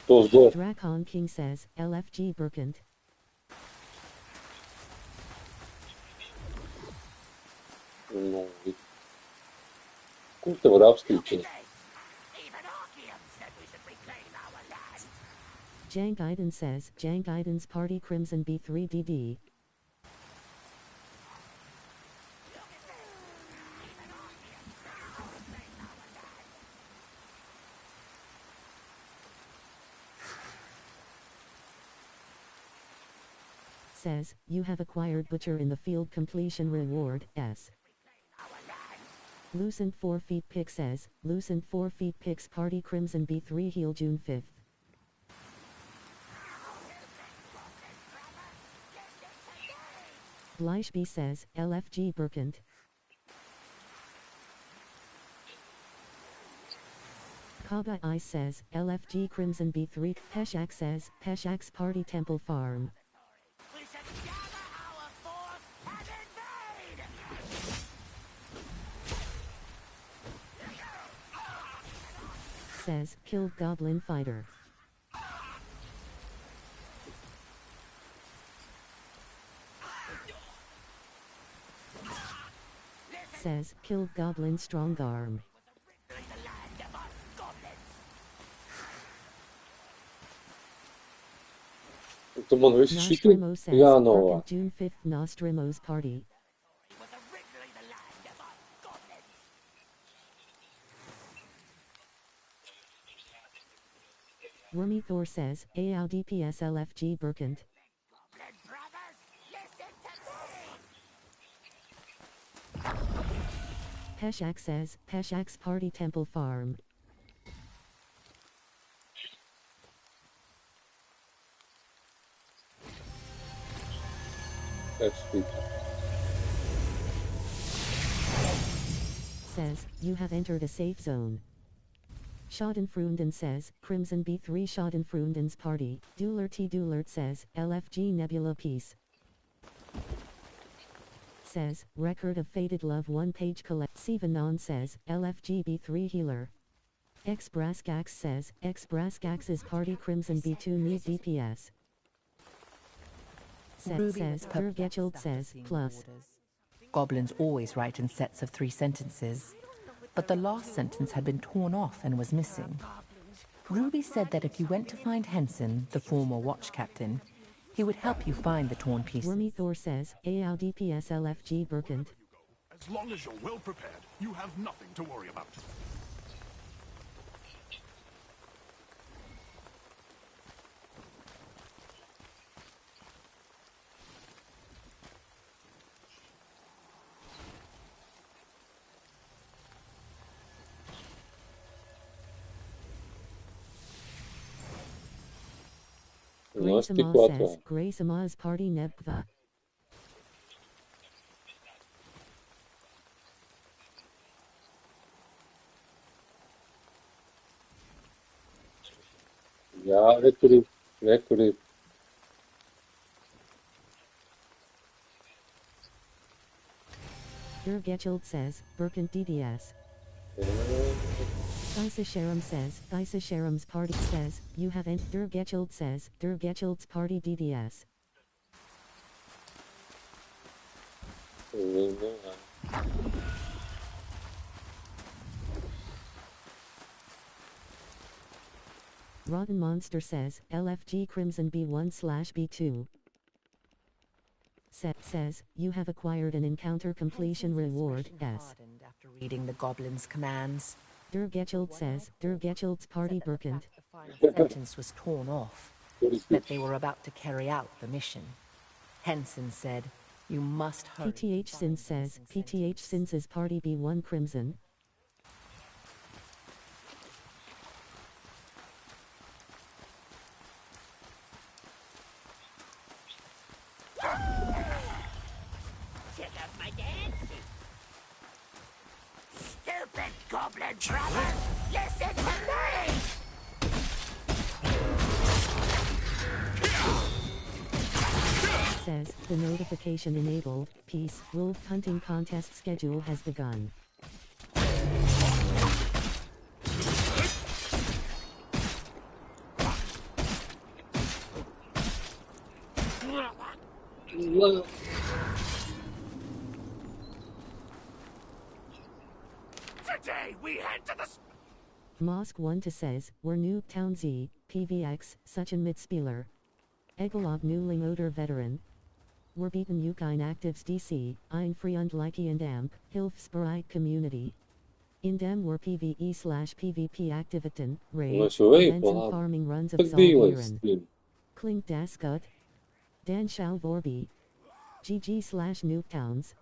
Drakon King says, LFG Burkant. Nu, kur te var apskatīt? Jank Iden says, Jank Iden's party crimson B3DD. Says, you have acquired Butcher in the field completion reward, S. Lucent 4 feet pick says, Lucent 4 feet picks party crimson B3 heal June 5th. Lishby says, LFG Burkant. Kaga Ice says, LFG Crimson B3. Peshak says, Peshak's party temple farm. Says, killed goblin fighter. Says, killed goblin strong arm. Nostrimo says, June 5th Nostrimo's party. Wormy Thor says, ALDPS LFG Burkant. Peshak says, Peshak's party temple farm. Says, you have entered a safe zone. Schadenfreunden says, Crimson B3 Schadenfreunden's party. Dueler T. Duelert says, LFG Nebula Peace. Says, record of faded love 1 page collect. Sivanon says, LFG B3 healer. X Braskax says, X Braskax's party Crimson B2 need DPS. Says, Gergetchild says, plus. Goblins always write in sets of 3 sentences, but the last sentence had been torn off and was missing. Ruby said that if you went to find Henson, the former watch captain, he would help you find the torn pieces. Wormy Thor says, ALDPS LFG Burkant. As long as you're well prepared, you have nothing to worry about. Graysamah says, Graysamah's party Nebva. Jā, rekurīt. Gergetchild says, Burkant DDS. Thysa says, Thysa Sharam's party says, you have entered. Gergetchild says, Gergetchild's party DDS. Rotten Monster says, LFG Crimson B1/B2. Says, you have acquired an encounter completion reward, S. After reading the goblin's commands, Der Getchild says, Der Getchild's party Berkant. the final sentence was torn off, meant they were about to carry out the mission. Henson said, you must hurry. PTH Sins says, PTH Sins' party B1 Crimson. Check out my dancing. Stupid goblin brother, listen to me! Says, the notification enabled, peace, wolf hunting contest schedule has begun. Today we head to the Mosk 1 to says, we're Nuketown Z, PVX, Suchen Mitspieler. Egelab Newling Oder Veteran. We're beaten Ukine Actives DC, ein Freund Likey and Amp, Hilfsbereit Community. In dem were PvE/PvP Aktivitäten, Raid, Maar zo weet events and wel. farming runs of Het deel is Zalviren. Klink das gut. Dan Schau Vorbi. GG/Nuketowns.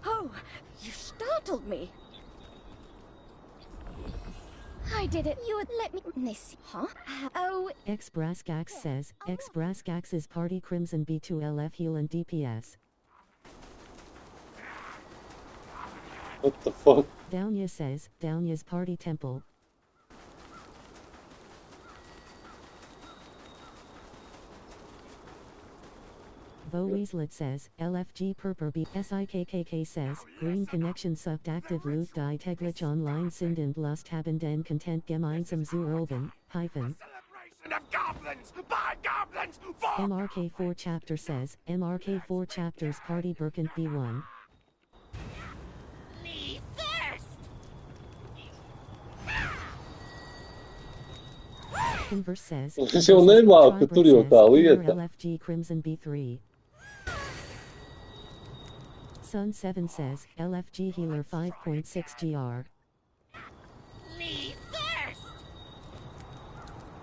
Oh, you startled me. I did it. You would let me miss, huh? Oh, X-Braskax says, X-Braskax's party Crimson B2LF heal and DPS. What the fuck? Downya says, Downya's party temple. Bo Weaslet says, LFG Purper B. SIKKK says, Green Connection sucked active loot die täglich online sind und Lust haben den Content gemeinsam zu erleben, hyphen. celebration of goblins by goblins for MRK4 chapter says, MRK4 chapters party Berkant B1. me first! Converse says, Se on nema ako tuli jotain Clear lietä. LFG Crimson B3. Sun 7 says, LFG Healer 5.6 GR. Me first!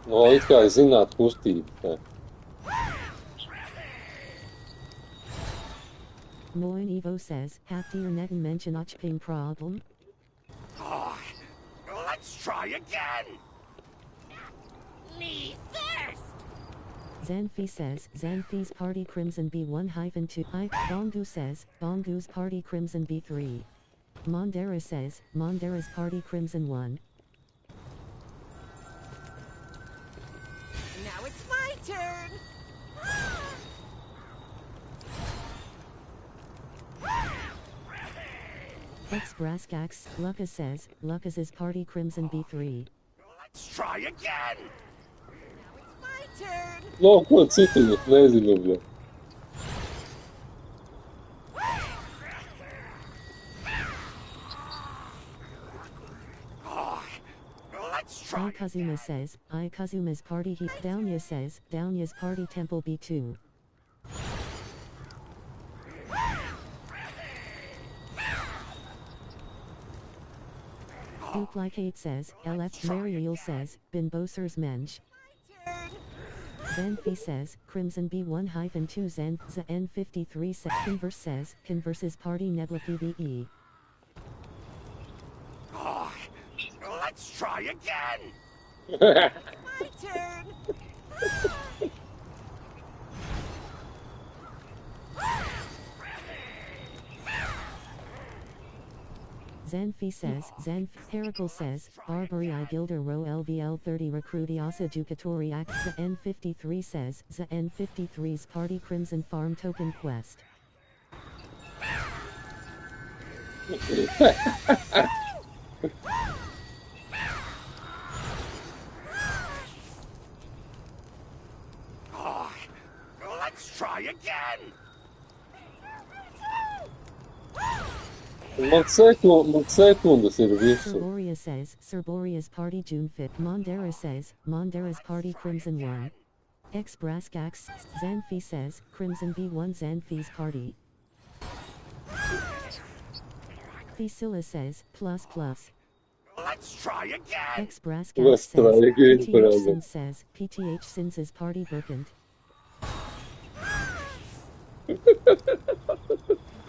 No itkä ei sinä kustiittää. Moin Evo says, habt ihr netten Menschen Ochping problem? Oh, let's try again! Me first! Zanfi says, Zanfi's party Crimson B1-2. Bongu says, Bongu's party Crimson B3. Mondera says, Mondera's party Crimson 1. Now it's my turn! X-Braskax, Lucas says, Lucas's party Crimson B3. Let's try again! Now it's my turn! No, kuule sitten, jos ne esille vielä. Oh, let's try Kazuma says, Kazuma's party heat. Downya says, Downya's party temple B2. Duplicate says, LF Mariel says, Bin Boser's Mensch. Zenfi says, Crimson B1-2 Zen, N53 says, Converse says, Converse's party Nebula PvE. Oh, let's try again! My turn! Zanfi says, Pericle says, Barbary I Gilder Row LVL 30 Recruitiosa Jucatori Act. The N53 says, the N53's party Crimson Farm Token Quest. try again. Ma sekunde servisu. Serboria says, Serboria's party June 5th. Mondera says, Mondera's party Crimson 1. X Braskax, Zanfi says, Crimson B1 Zanfi's party. Fisilla says, plus. Let's try again. X Braskax Let's says, try again, PTH brother. Sins says, PTH Sins' party Burkent.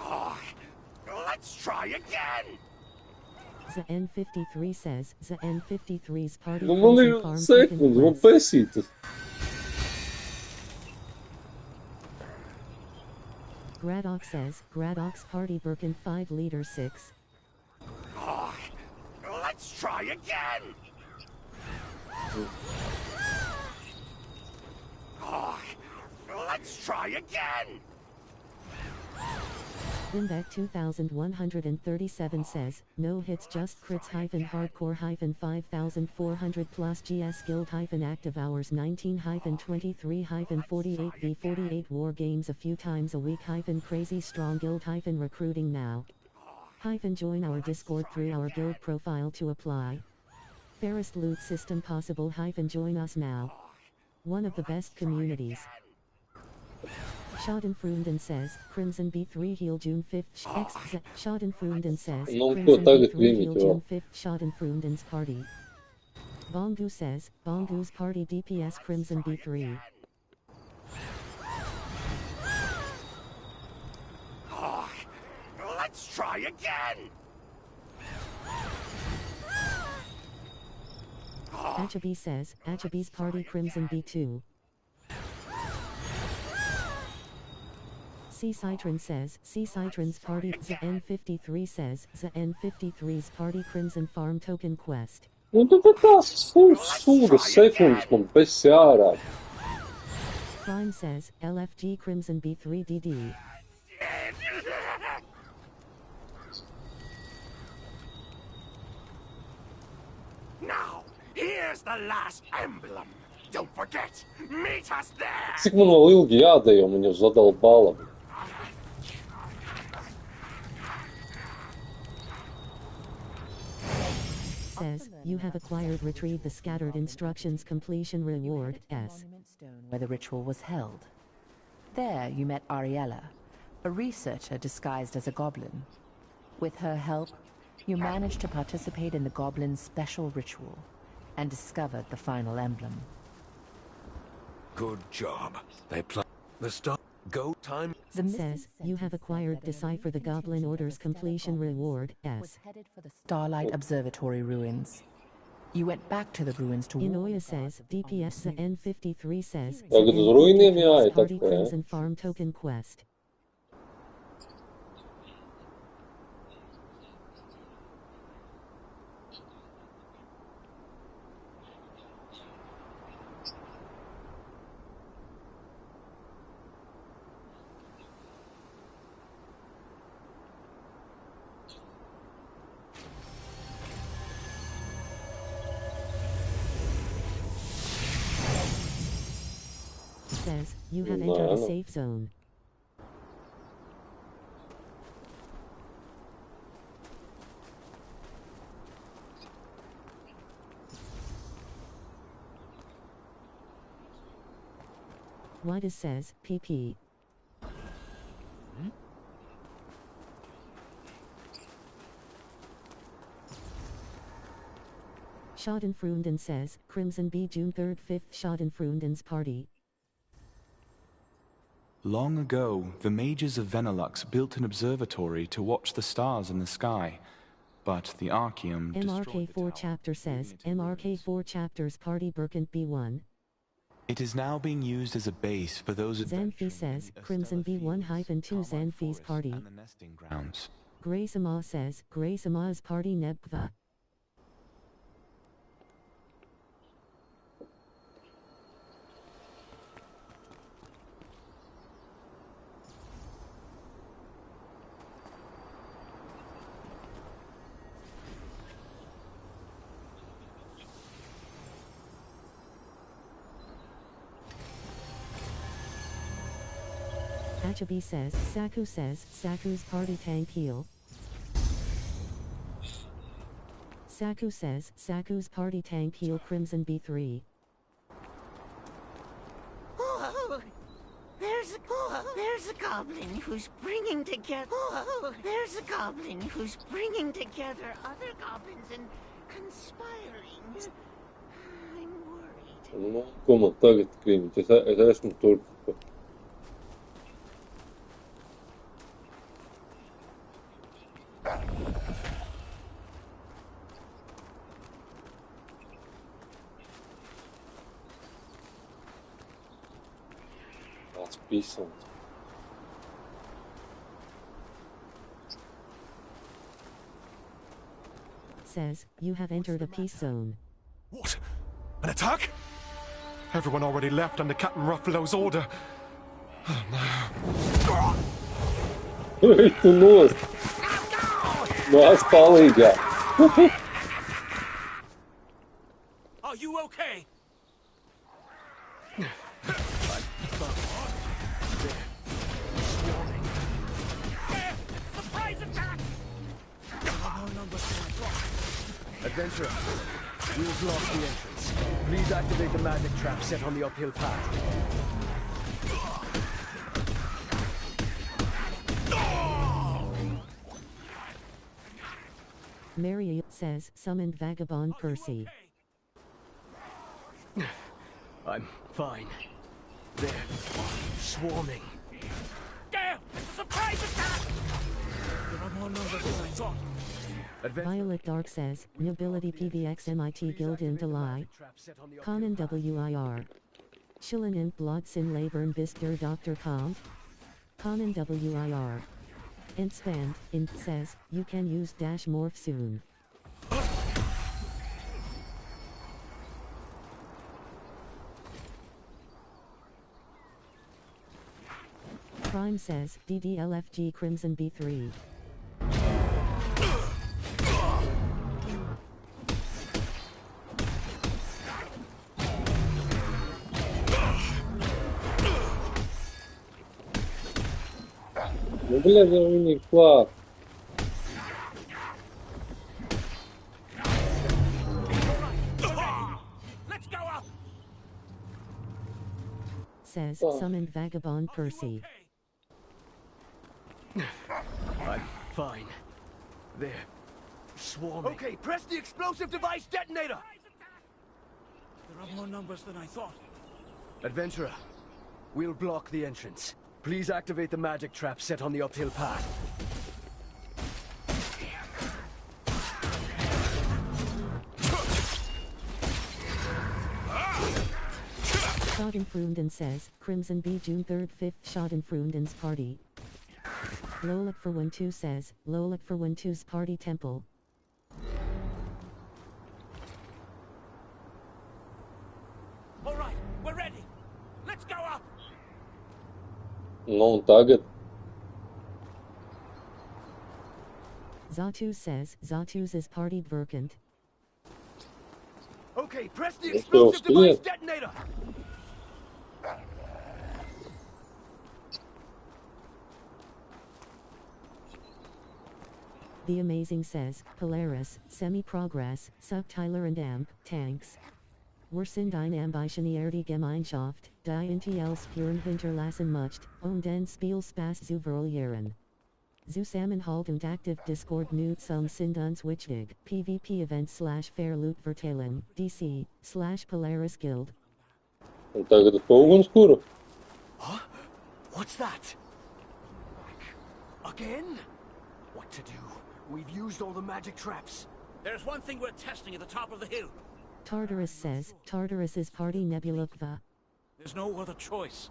Oh, let's try again. The N53 says, the N53's party No Crimson molim Farm sekundu, Token ma Quest. pesite. Gradox says, Gradox party Birkin 5 liter 6. Oh, let's try again. Oh, let's try again. Winback 2137 says, no hits just crits hardcore 5400 plus GS guild active hours 19 23 48 v48 war games a few times a week crazy strong guild recruiting now. Join our Discord through our guild profile to apply. Fairest loot system possible join us now. One of the best communities. Schadenfreunden says, Crimson B3 heal June 5th. XZ. Schadenfreunden says, Non Crimson può B3 heal finito. June 5th. Schadenfreunden's party. Bongu says, Bongu's party DPS Crimson B3. Oh, let's try again. Achabi says, Achabi's party Crimson B2. C Citron says, C Citron's party. The N53 says, the N53's party Crimson Farm Token Quest. Non dove cazzo sono su sekunde com pesara. Prime says, LFG Crimson B3 DD. Now, here's the last emblem. Don't forget, meet us there. Sigmund Lilgi jādējo, man jau zadalbala. Says, you have acquired retrieve the scattered instructions completion reward, S. Monument Stone where the ritual was held. There you met Ariella, a researcher disguised as a goblin. With her help, you managed to participate in the goblin's special ritual and discovered the final emblem. Good job. They plan the start. Go time. The Says, you have acquired decipher the goblin order's completion reward, was S. headed for the Starlight Observatory ruins. You went back to the ruins to Inoya says, DPS the N53 says, Ja, kad uz ruiniem jāiet party atpakaļ, Crimson Farm Token Quest. Says, you have entered a Wow. safe zone. Widas says, PP. Schadenfreunden says, Crimson B June 3rd 5th Schadenfreunden's party. Long ago, the mages of Venelux built an observatory to watch the stars in the sky, but the Archeum destroyed the MRK4 tower, chapter says, leaving it in ruins. MRK4 chapters party Birkent B1. It is now being used as a base for those Zanfi adventuring says, in the Crimson Erstella B1-2 Fields, Carmine Zanfi's Forest, party. and the nesting grounds. Graysama says, Graysama's party Nebva. Achabi says, Saku's party tank heal. Saku says, Saku's party tank heal Crimson B3. Oh, there's a goblin who's bringing together. There's a goblin who's bringing together other goblins and conspiring. I'm worried. No como target screen, esa es un turco. That's decent. Says, you have entered a peace zone. What? An attack? Everyone already left under Captain Ruffalo's order. Oh no. Ey, tú no. No has fallen ya. Are you okay? Surprise attack! Adventurer, we will block the entrance. Please activate the magic trap set on the uphill path. Mary says, summoned Vagabond Percy. I'm fine. They're swarming. Gale, it's a surprise attack! There are more numbers than I thought. Violet Dark says, Nobility PVX MIT Guild in Delay. Conan WIR. Schillen in Blodsin Labern bis der Dr. kommt. Conan WIR. Entspanned, in, says, you can use dash morph soon. Prime says, DDLFG Crimson B3. Non volevo venire qua. Let's go up! Says, summoned Vagabond Percy. I'm fine. They're swarming. Okay, press the explosive device detonator! There are more numbers than I thought. Adventurer, we'll block the entrance. Please activate the magic trap set on the uphill path. Schadenfreunden says, Crimson B June 3rd 5th Schadenfreunden's party. Lolek for 1-2 says, Lolek for 1-2's party temple. All right, we're ready. Let's go up! Non target. Zatu says, Zatu's is party Verkant. Okay, press the Let's go, explosive device Steven. detonator! The Amazing says, Polaris, Semi-Progress, Subtiler and Amp, Tanks. Wir sind ein ambitionierende Gemeinschaft, die NTLs Spuren hinterlassen möchte, den Spielspaß zu verlieren. Zusammenhalt und aktiv Discord Nutzung sind uns wichtig, PvP events /fair loot verteilen, DC, /Polaris Guild. Non target het volgende scuro. Huh? What's that? Again? What to do? We've used all the magic traps. There's one thing we're testing at the top of the hill. Tartarus says, Tartarus is party Nebulukva. There's no other choice.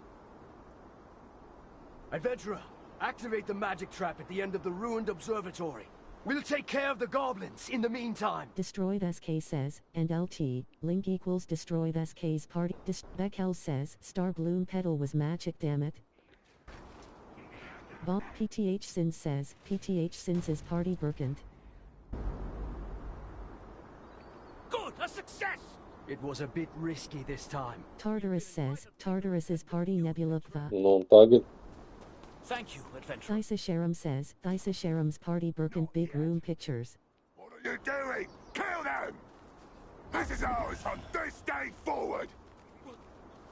Adventurer, activate the magic trap at the end of the ruined observatory. We'll take care of the goblins in the meantime. Destroyed SK says, and LT, link equals destroyed SK's party. Beckel says, Star Bloom Petal was magic, damn it. Bob PTH Sins says, PTH Sins is party Berkant. Good, a success! It was a bit risky this time. Tartarus says, Tartarus is party Nebulukva. Non target. Thank you, adventurer. Thysa says, Thysa party Birkent big room pictures. What are you doing? Kill them! This is ours from this day forward!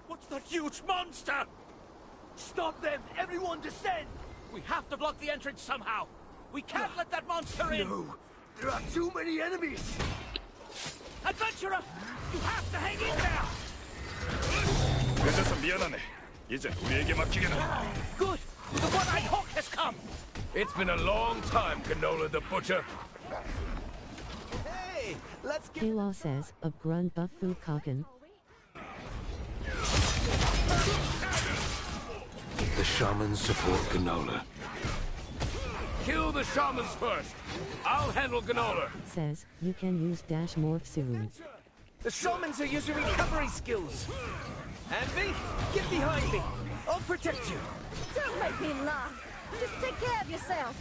What's that huge monster? Stop them! Everyone descend! We have to block the entrance somehow. We can't let that monster in. No! There are too many enemies! Adventurer, you have to hang in there. 늦어서 미안하네. 이제 우리에게 맡기게나. Good. The one-eyed hawk has come. It's been a long time, Canola the Butcher. Hey! Let's get... Kaylaw says, of Grun buff food cocken. The shamans support Canola. Kill the shamans first. I'll handle Canola. Says, you can use dash morph soon. The shamans are using recovery skills. Envy, get behind me. I'll protect you. Don't make me laugh. Just take care of yourself.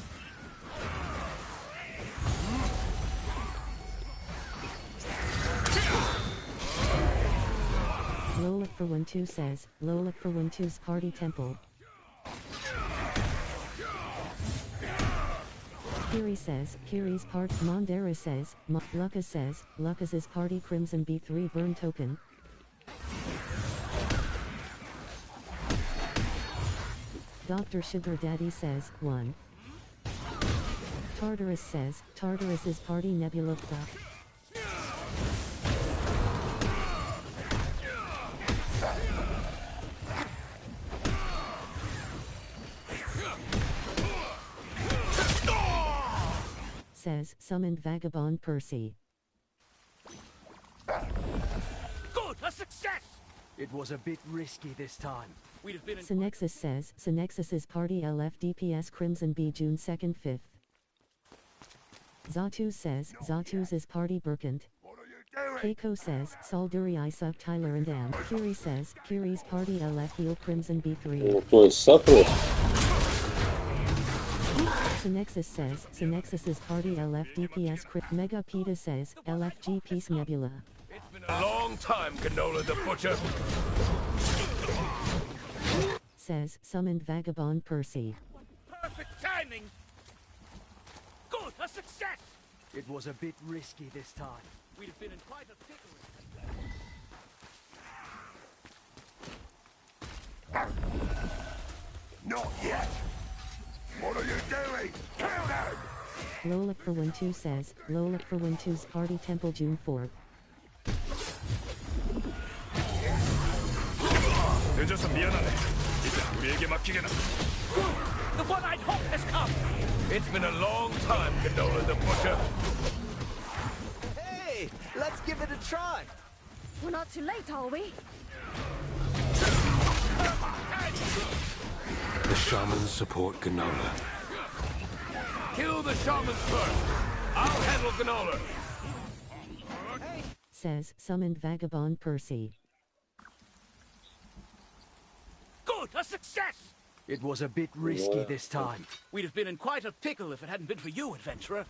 Lolik for 1-2 says, Lolik for 1-2's party temple. Kiri says, Kiri's part. Mondera says, Lucas says, Lucas's party Crimson B3 burn token. Dr. Sugar Daddy says, 1. Tartarus says, Tartarus's party Nebula Duck. Says, summoned Vagabond Percy. Good, a success. It was a bit risky this time. We'd have been in... Synexus says, Synexus's party LF DPS Crimson B June 2nd 5th. Zatu says, Zatu's party Birkent. Keiko says, Salduri Isaac Tyler and Am. Kiri says, Kiri's party LF Heal Crimson B3. To je sapro. Synexus says, Synexus's party LF DPS Crypt. Mega Peta says, LFG Peace Nebula. It's been a long time, Canola the Butcher. Says, summoned Vagabond Percy. Perfect timing. Good, a success. It was a bit risky this time. We'd have been in quite a pickle. Not yet. What are you doing? Kill them! Lolik for 1-2 says, Lolik for 1-2's party temple June 4th. 늦어서 미안하네. 이제 우리에게 맡기게나. The one-eyed hawk has come. It's been a long time, Canola the Butcher. Hey! Let's give it a try! We're not too late, are we? The shamans support Canola. Kill the shamans first. I'll handle Canola. Says, summoned Vagabond Percy. Good, a success. It was a bit risky this time. We'd have been in quite a pickle if it hadn't been for you, adventurer.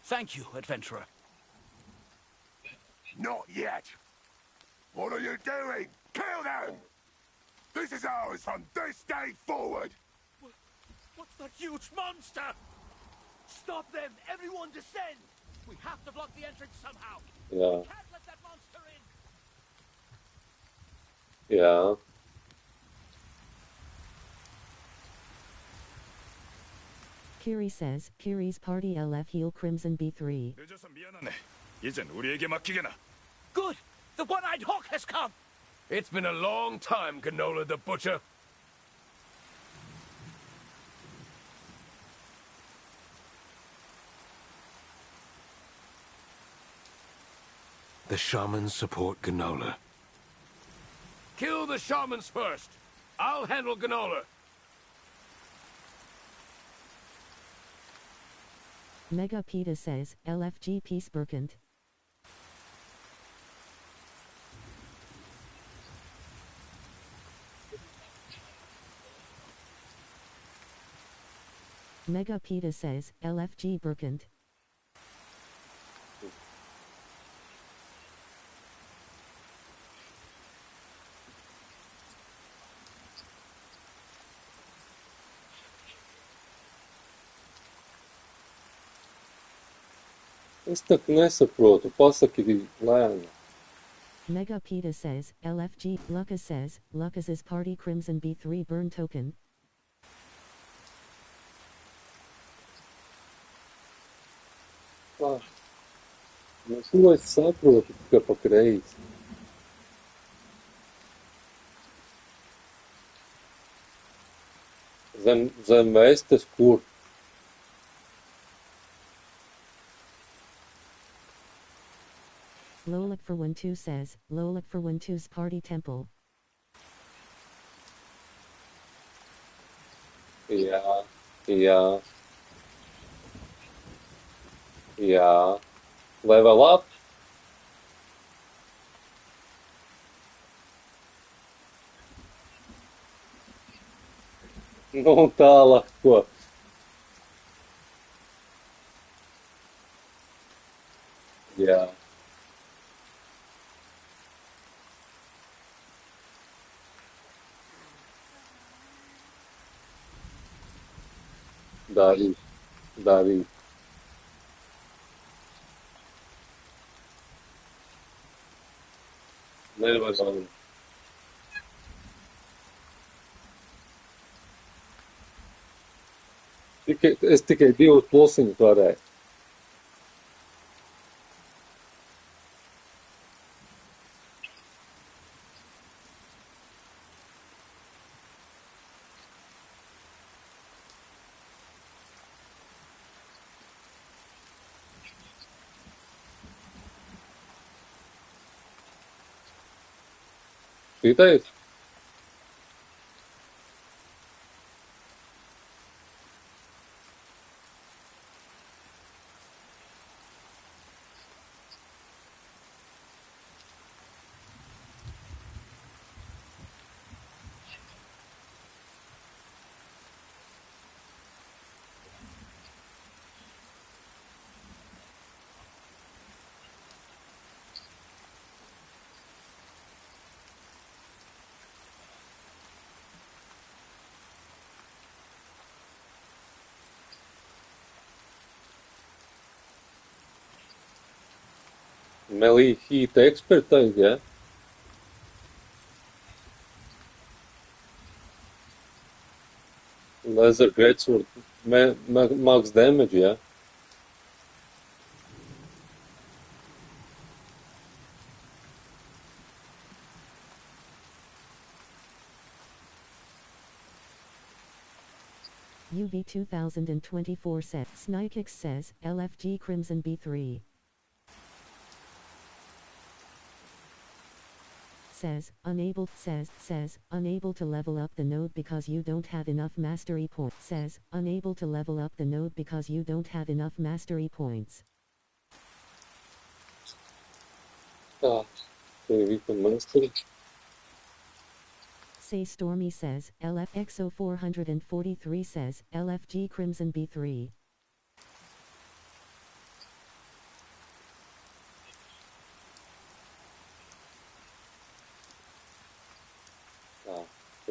Thank you, adventurer. Not yet. What are you doing? Kill them! This is ours from this day forward. What's that huge monster? Stop them! Everyone descend! We have to block the entrance somehow. Ja. We can't let that monster in. Ja. Kiri says, Kiri's party LF Heal Crimson B3. 늦어서 미안하네. 이젠 우리에게 맡기게나. Good! The one-eyed hawk has come! It's been a long time, Canola the Butcher. The shamans support Canola. Kill the shamans first. I'll handle Canola. Mega Peta says, LFG Peace Birkent. Mega Peta says, LFG Birkent. Es tak nesaprotu, pasaki lēni. Mega Peta says, LFG, Lucas says, Lucas's party Crimson B3 burn token. Ah. Nu, ko es saprotu, ka pa kreisi? Zem vestes kur? Lolik for 12 says, Lolik for 12's party temple. Jā, jā. Jā. Level up? Nu, tālāk ko? Jā. Darīt. Nevaram. Es tikai 2 plusiņus varēju. Šitais? Melee heat expertise, ja? Laser greatsword max damage, ja? UV 2024 says, Snykix says, LFG Crimson B3. Says, unable to level up the node because you don't have enough mastery points. Says, unable to level up the node because you don't have enough mastery points. Tā, tev ir mastery. Say Stormy says, LFXO 443 says, LFG Crimson B3.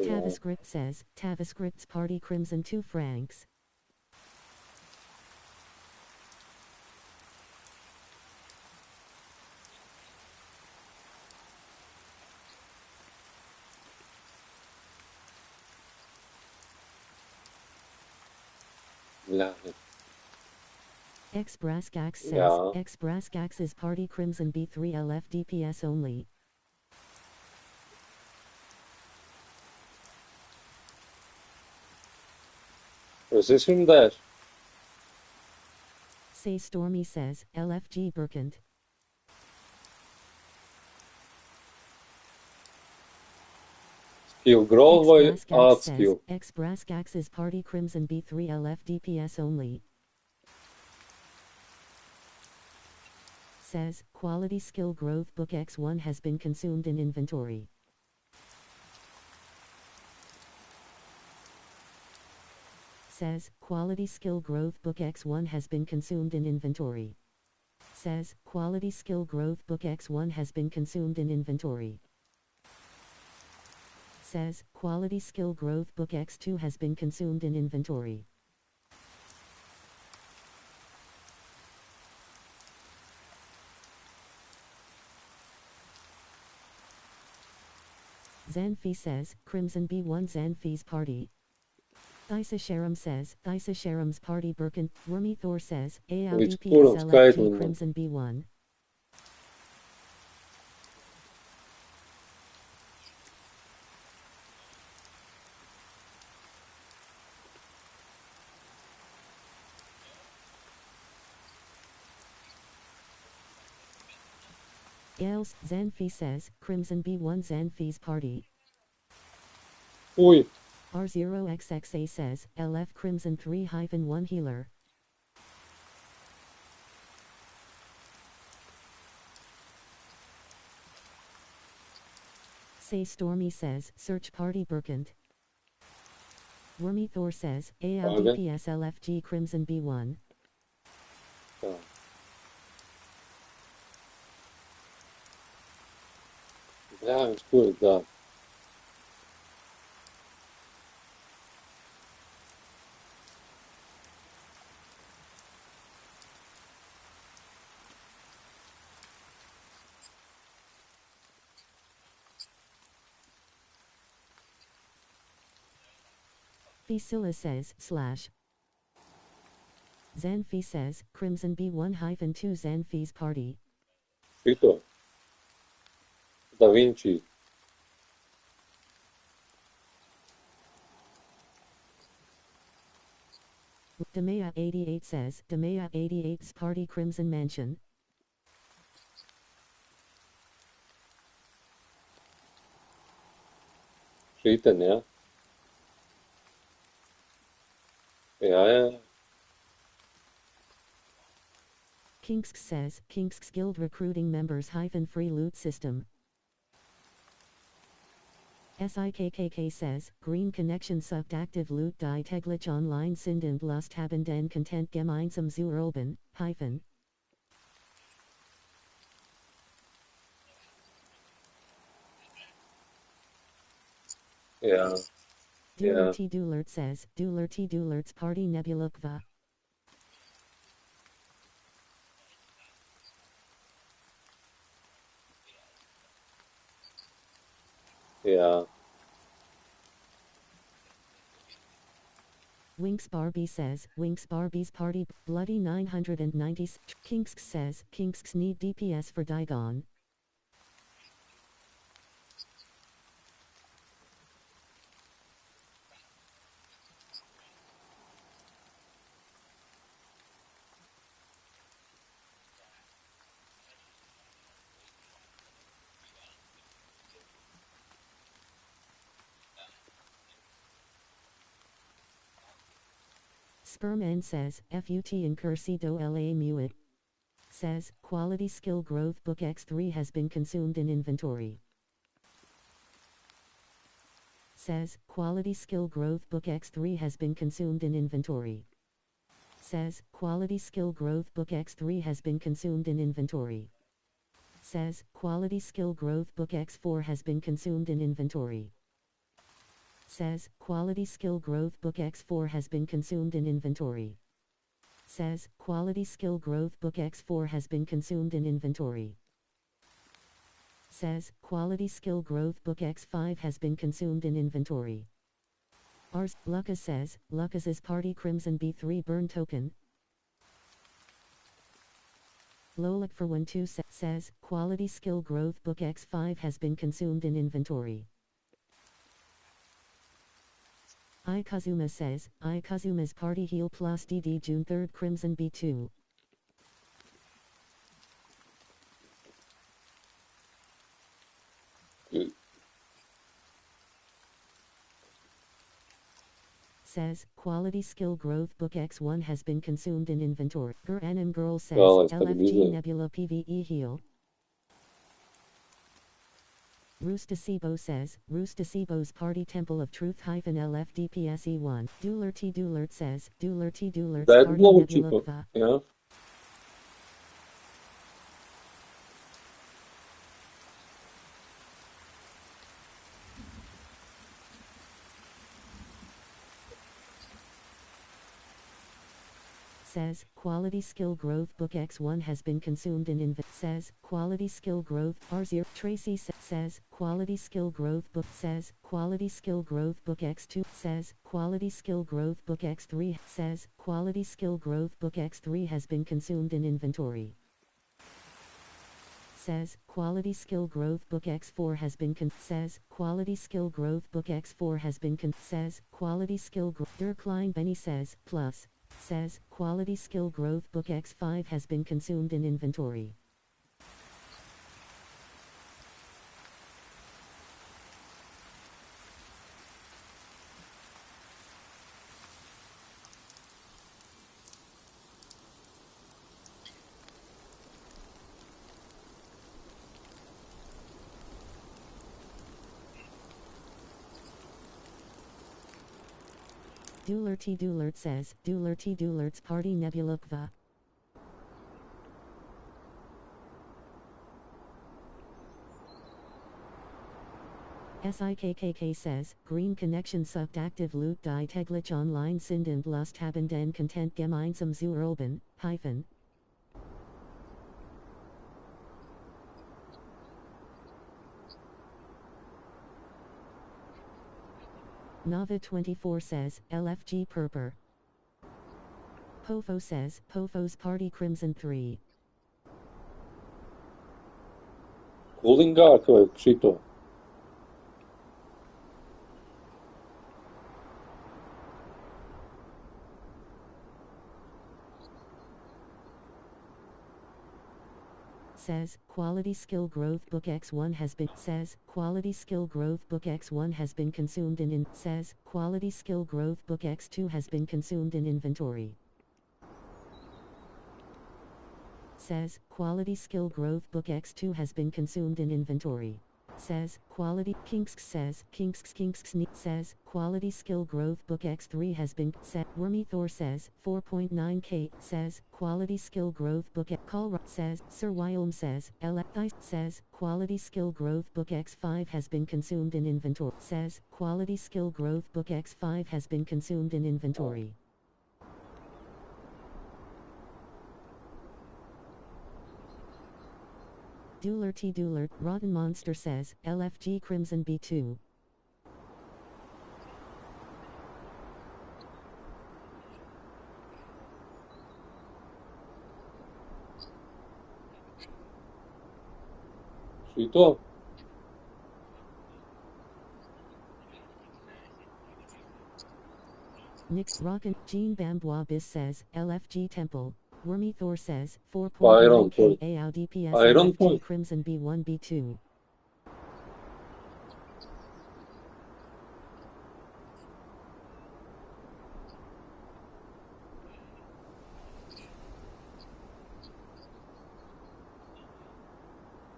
TavaScript says, TavaScript's party Crimson 2 francs. Xbraskax says, Xbraskax's party Crimson B3 LF DPS only. Precision dash. Say Stormy says, LFG Burkant. Skill grow vai art skill? Xbraskax's party Crimson B3 LF DPS only. Says, quality skill growth book X1 has been consumed in inventory. Says, quality skill growth book X1 has been consumed in inventory. Says, quality skill growth book X1 has been consumed in inventory. Says, quality skill growth book X2 has been consumed in inventory. Zanfi says, Crimson B1 Zanfi's party. Thysa Sharam says, Thysa Sharam's party Birkin. Wormy Thor says, Which Kurum Sky ALDPSLFG Crimson B1. Yales, Zanfi says, Crimson B1 Zanfi's party. Ui, R0XXA says, LF Crimson 3-1 healer. Say Stormy says, search party Burkant. Wormy Thor says, ALDPSLFG Crimson B1. tá. Ah, escuridão. Fisilla says, / Zanfi says, Crimson B1-2 Zanfi's party. Vitor. Da Vinci. Demea 88 says, Demea 88's party Crimson Mansion. Rita, né? É. Kinks says, Kinks Guild recruiting members -free loot system. SIKKK says, Green Connection sucked active loot die täglich online sind und Lust haben den Content gemeinsam zu erleben, -. Yeah. Doolert T. Doolert says, Doolert T. Doolert's party Nebulukva. Yeah. Winks Barbie says, Winks Barbie's party bloody 990. Kinks says, Kinks need DPS for Daigon. Sperman says, FUT incursido la muit. Says, Quality Skill Growth Book X3 has been consumed in inventory. Says, Quality Skill Growth Book X3 has been consumed in inventory. Says, Quality Skill Growth Book X3 has been consumed in inventory. Says, Quality Skill Growth Book X4 has been consumed in inventory. Says, Quality Skill Growth Book X4 has been consumed in inventory. Says, Quality Skill Growth Book X4 has been consumed in inventory. Says, Quality Skill Growth Book X5 has been consumed in inventory. Ars, Lucas says, Lucas's party Crimson B3 burn token. Lolik for 12 says, Quality Skill Growth Book X5 has been consumed in inventory. Ikazuma says, Ikazuma's party heal plus DD June 3rd Crimson B2. Says, Quality Skill Growth Book X1 has been consumed in inventory. Anime Girl says, LFG Nebula PvE heal. Roostasibo says, Roostasibo's party Temple of Truth -LFDPSE1. Doolert T. Doolert says, Doolert T. Doolert's party Nebula. Yeah. says, quality skill growth book X1 has been consumed in says, quality skill growth R0. Tracy says, quality skill growth book says, quality skill growth book X2 says, quality skill growth book X3 says, quality skill growth book X3 has been consumed in inventory. Says, quality skill growth book X4 has been says, quality skill growth book X4 has been says, quality skill growth Dirkline Benny says, plus, says, quality skill growth book X5 has been consumed in inventory. Doolert says, Doolert's party Nebulukva. SIKKK says, Green Connection sucked active loot die Teglich online sind und lust haben den Content gemeinsam zu erleben, hyphen. Nava24 says, LFG Purper. Pofo says, Pofo's party Crimson 3. Kolinga, ako je čito. Says, quality skill growth book X1 has been says, quality skill growth book X1 has been consumed in says, quality skill growth book X2 has been consumed in inventory. Says, quality skill growth book X2 has been consumed in inventory. Says, quality Kinks says, Kinks says, quality skill growth book X3 has been set. Wormy Thor says, 4.9k says, quality skill growth book Call says, Sir Wyom says, Electhi says, quality skill growth book X5 has been consumed in inventory. Says, quality skill growth book X5 has been consumed in inventory. Doolert, Rotten Monster says, LFG Crimson B2. Čito? Nick's Rockin' Jean Bambois Biz says, LFG Temple. Wormy Thor says, Iron 4.9k AODPS Iron LFG Crimson B1 B2.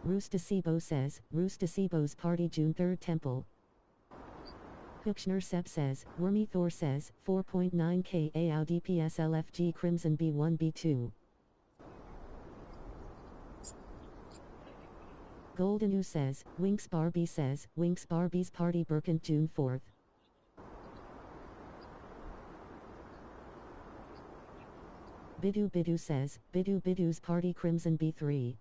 Roostasibo says, Roostasibo's party June 3rd Temple. Hookshner Sep says, Wormy Thor says, 4.9k AODPS LFG Crimson B1 B2. Goldenu says, Winks Barbie says, Winks Barbie's party Birkent June 4th. Bidu says, Bidu's party Crimson B3.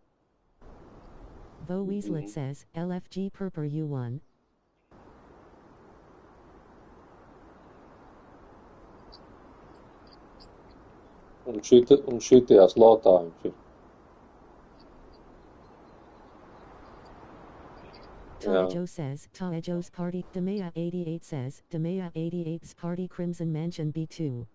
Vo Weaslet says, LFG Purper U1. Šitija slotājums. Taejo says, Taejo's party, Demea 88 says, Demea 88's party Crimson Mansion B2.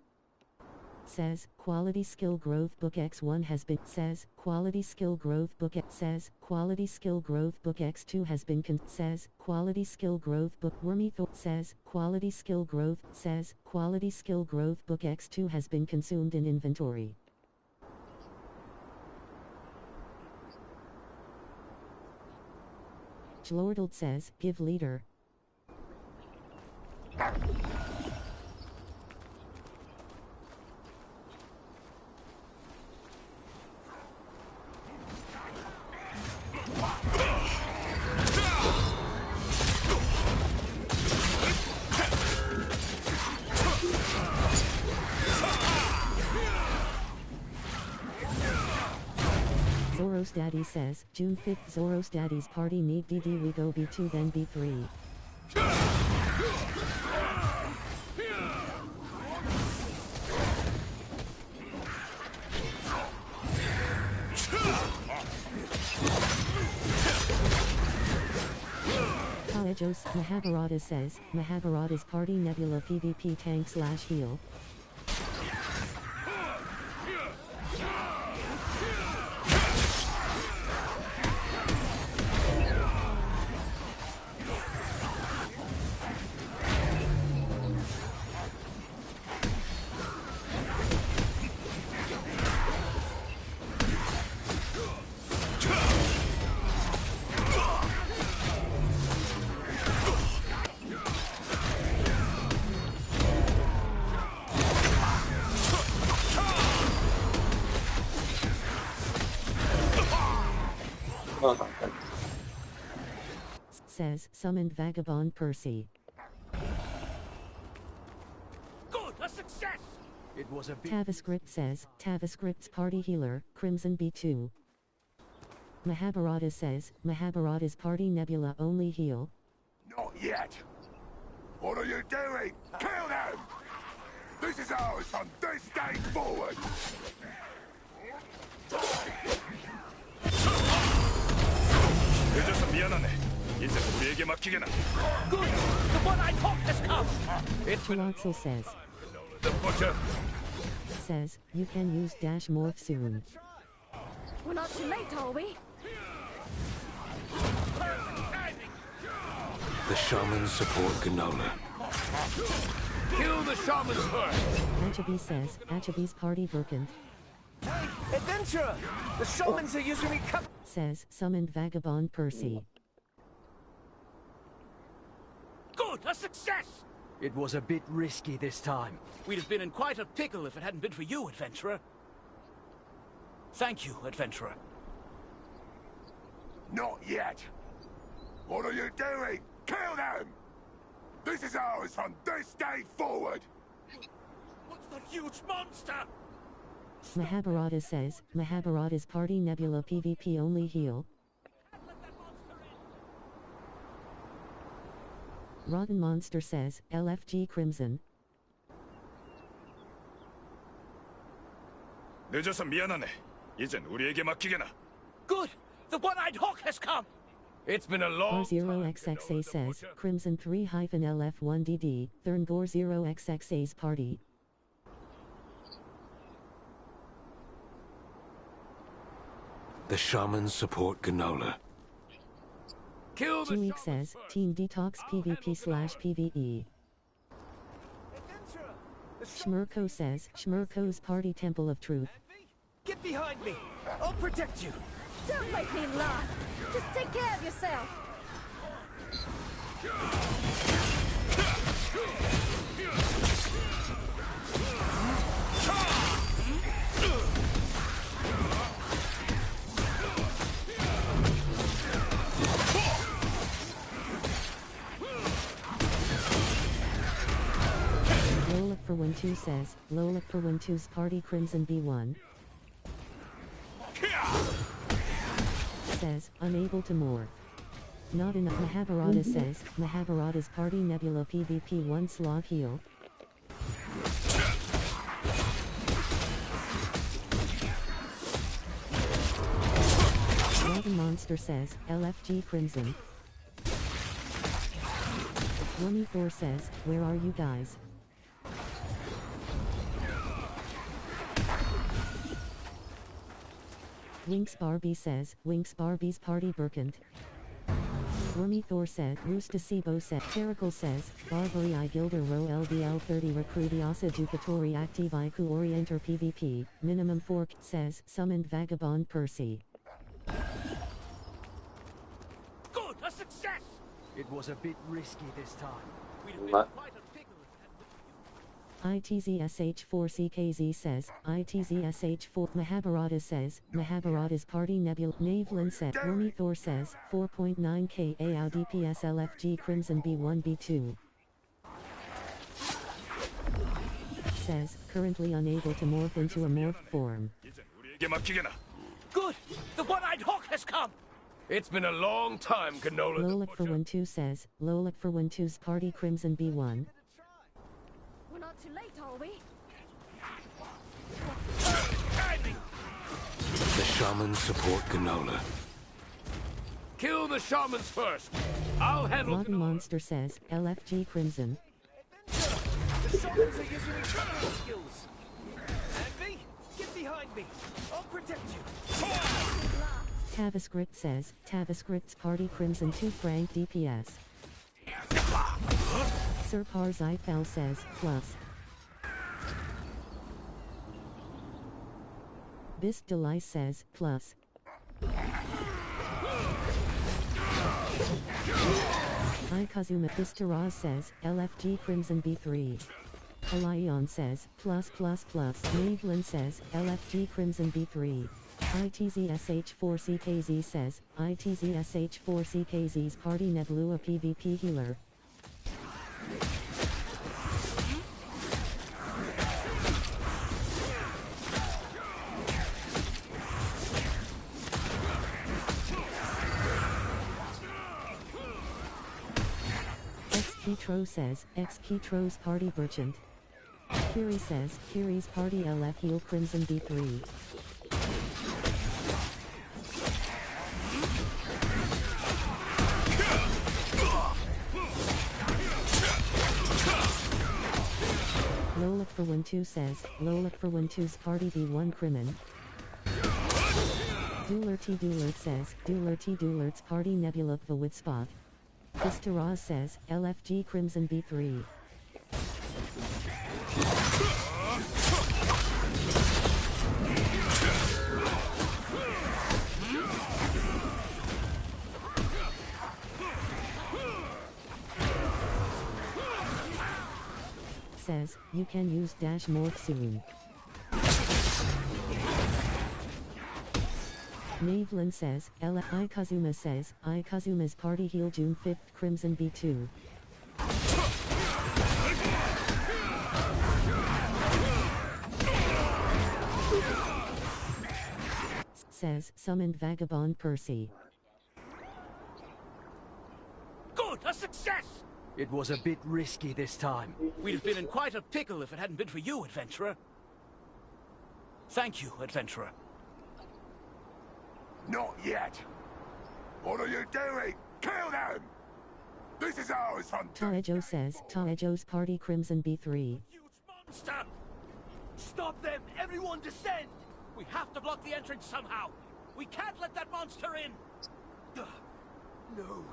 Says, quality skill growth book X1 has been, says, quality skill growth book X says, quality skill growth book X2 has been says, quality skill growth book Wormy Thor says, quality skill growth says, quality skill growth book X2 has been consumed in inventory. Jlordald says, give leader. Daddy says, June 5th Zoros Daddy's party need DD we go B2 then B3. Kaijos Mahabharata says, Mahabharata's party Nebula PvP tank/heal. Says, summoned Vagabond Percy. Good, a success! It was a big... Tavascript says, Tavascript's party healer, Crimson B2. Mahabharata says, Mahabharata's party Nebula only heal. Not yet. What are you doing? Kill them! This is ours from this day forward! Good! The one-eyed hawk has come! Tulaxel says, The butcher! says, you can use dash morph soon. We're not too late, are we? The shamans support Gnola. Kill the shamans first! Achabi says, Achabi's party Birkin. Adventurer! The shamans are using me cover... Says, summoned Vagabond Percy. Good, a success! It was a bit risky this time. We'd have been in quite a pickle if it hadn't been for you, Adventurer. Thank you, Adventurer. Not yet! What are you doing? Kill them! This is ours from this day forward! What's that huge monster? Mahabharata says, Mahabharata's party Nebula PvP only heal. Rotten Monster says, LFG Crimson. 늦어서 미안하네. 이젠 우리에게 맡기게나. Good! The one-eyed hawk has come! It's been a long R0XXA says, Crimson 3-LF1DD, Thurngor 0XXA's party. The shamans support Gnola. G-Week says, Team Detox PvP/PvE. Shmurko says, Shmurko's party Temple of Truth. Get behind me! I'll protect you! Don't make me laugh. Just take care of yourself. Lola for Win 2 says, Lola for Win 2's party Crimson B1. Says, unable to morph. Not enough. Mahabharata says, Mahabharata's party Nebula PvP 1 slog heal. Rotten Monster says, LFG Crimson. Rummy Thor says, where are you guys? Winks Barbie says, Winks Barbie's party Burkant. Wormy Thor said, Roostasibo said, Terrical says, Barbary I Gilder Row LDL 30 Recruitiasa Ducatori Activi Ku Orienter PvP, Minimum Fork, says, Summoned Vagabond Percy. Good, a success! It was a bit risky this time. We'd have been What? quite a pickle if it hadn't been ITZSH4CKZ says, ITZSH4 Mahabharata says, Mahabharata's party Nebula Navelin said, Wormy Thor says, 4.9k AOW DPS LFG Crimson B1 B2. Says, currently unable to morph into a morph form. 이젠 우리에게 맡기게나. Good! The one-eyed hawk has come! It's been a long time, Gnola the Lolik for Butcher. 12 says, Lolik for 12's party Crimson B1. We're not too late, are we? The shamans support Gnola. Kill the shamans first. I'll handle Rotten Gnola. Monster says, LFG Crimson. The shamans are using incredible skills. Envy, get behind me. I'll protect you. Taviscript says, Taviscript's party Crimson 2 franc DPS. Sir Parzifel says, plus. Bist Delice says, plus. Ikazuma Bistaraz says, LFG Crimson B3. Alion says, plus. Navelin says, LFG Crimson B3. ITZSH4CKZ says, ITZSH4CKZ's party Nebula PvP healer. Xketro says, Xketro's party merchant. Kiri says, Kiri's party LF heal Crimson B3. Lolik for 12 says, Lolik for 12's party B1 Crimin. Doolert says, Doolert's party Nebula Vwidspot. Bistaraz says, LFG Crimson B3. Says, you can use dash morph soon. Navelin says, Ikazuma says, Ikazuma's party heal June 5th Crimson B2. Says, summoned Vagabond Percy. Good! A success! It was a bit risky this time. We'd have been in quite a pickle if it hadn't been for you, Adventurer. Thank you, Adventurer. Not yet. What are you doing? Kill them! This is ours, Hunter. Taejo says, Taejo's party Crimson B3. Huge monster! Stop them! Everyone descend! We have to block the entrance somehow. We can't let that monster in. No.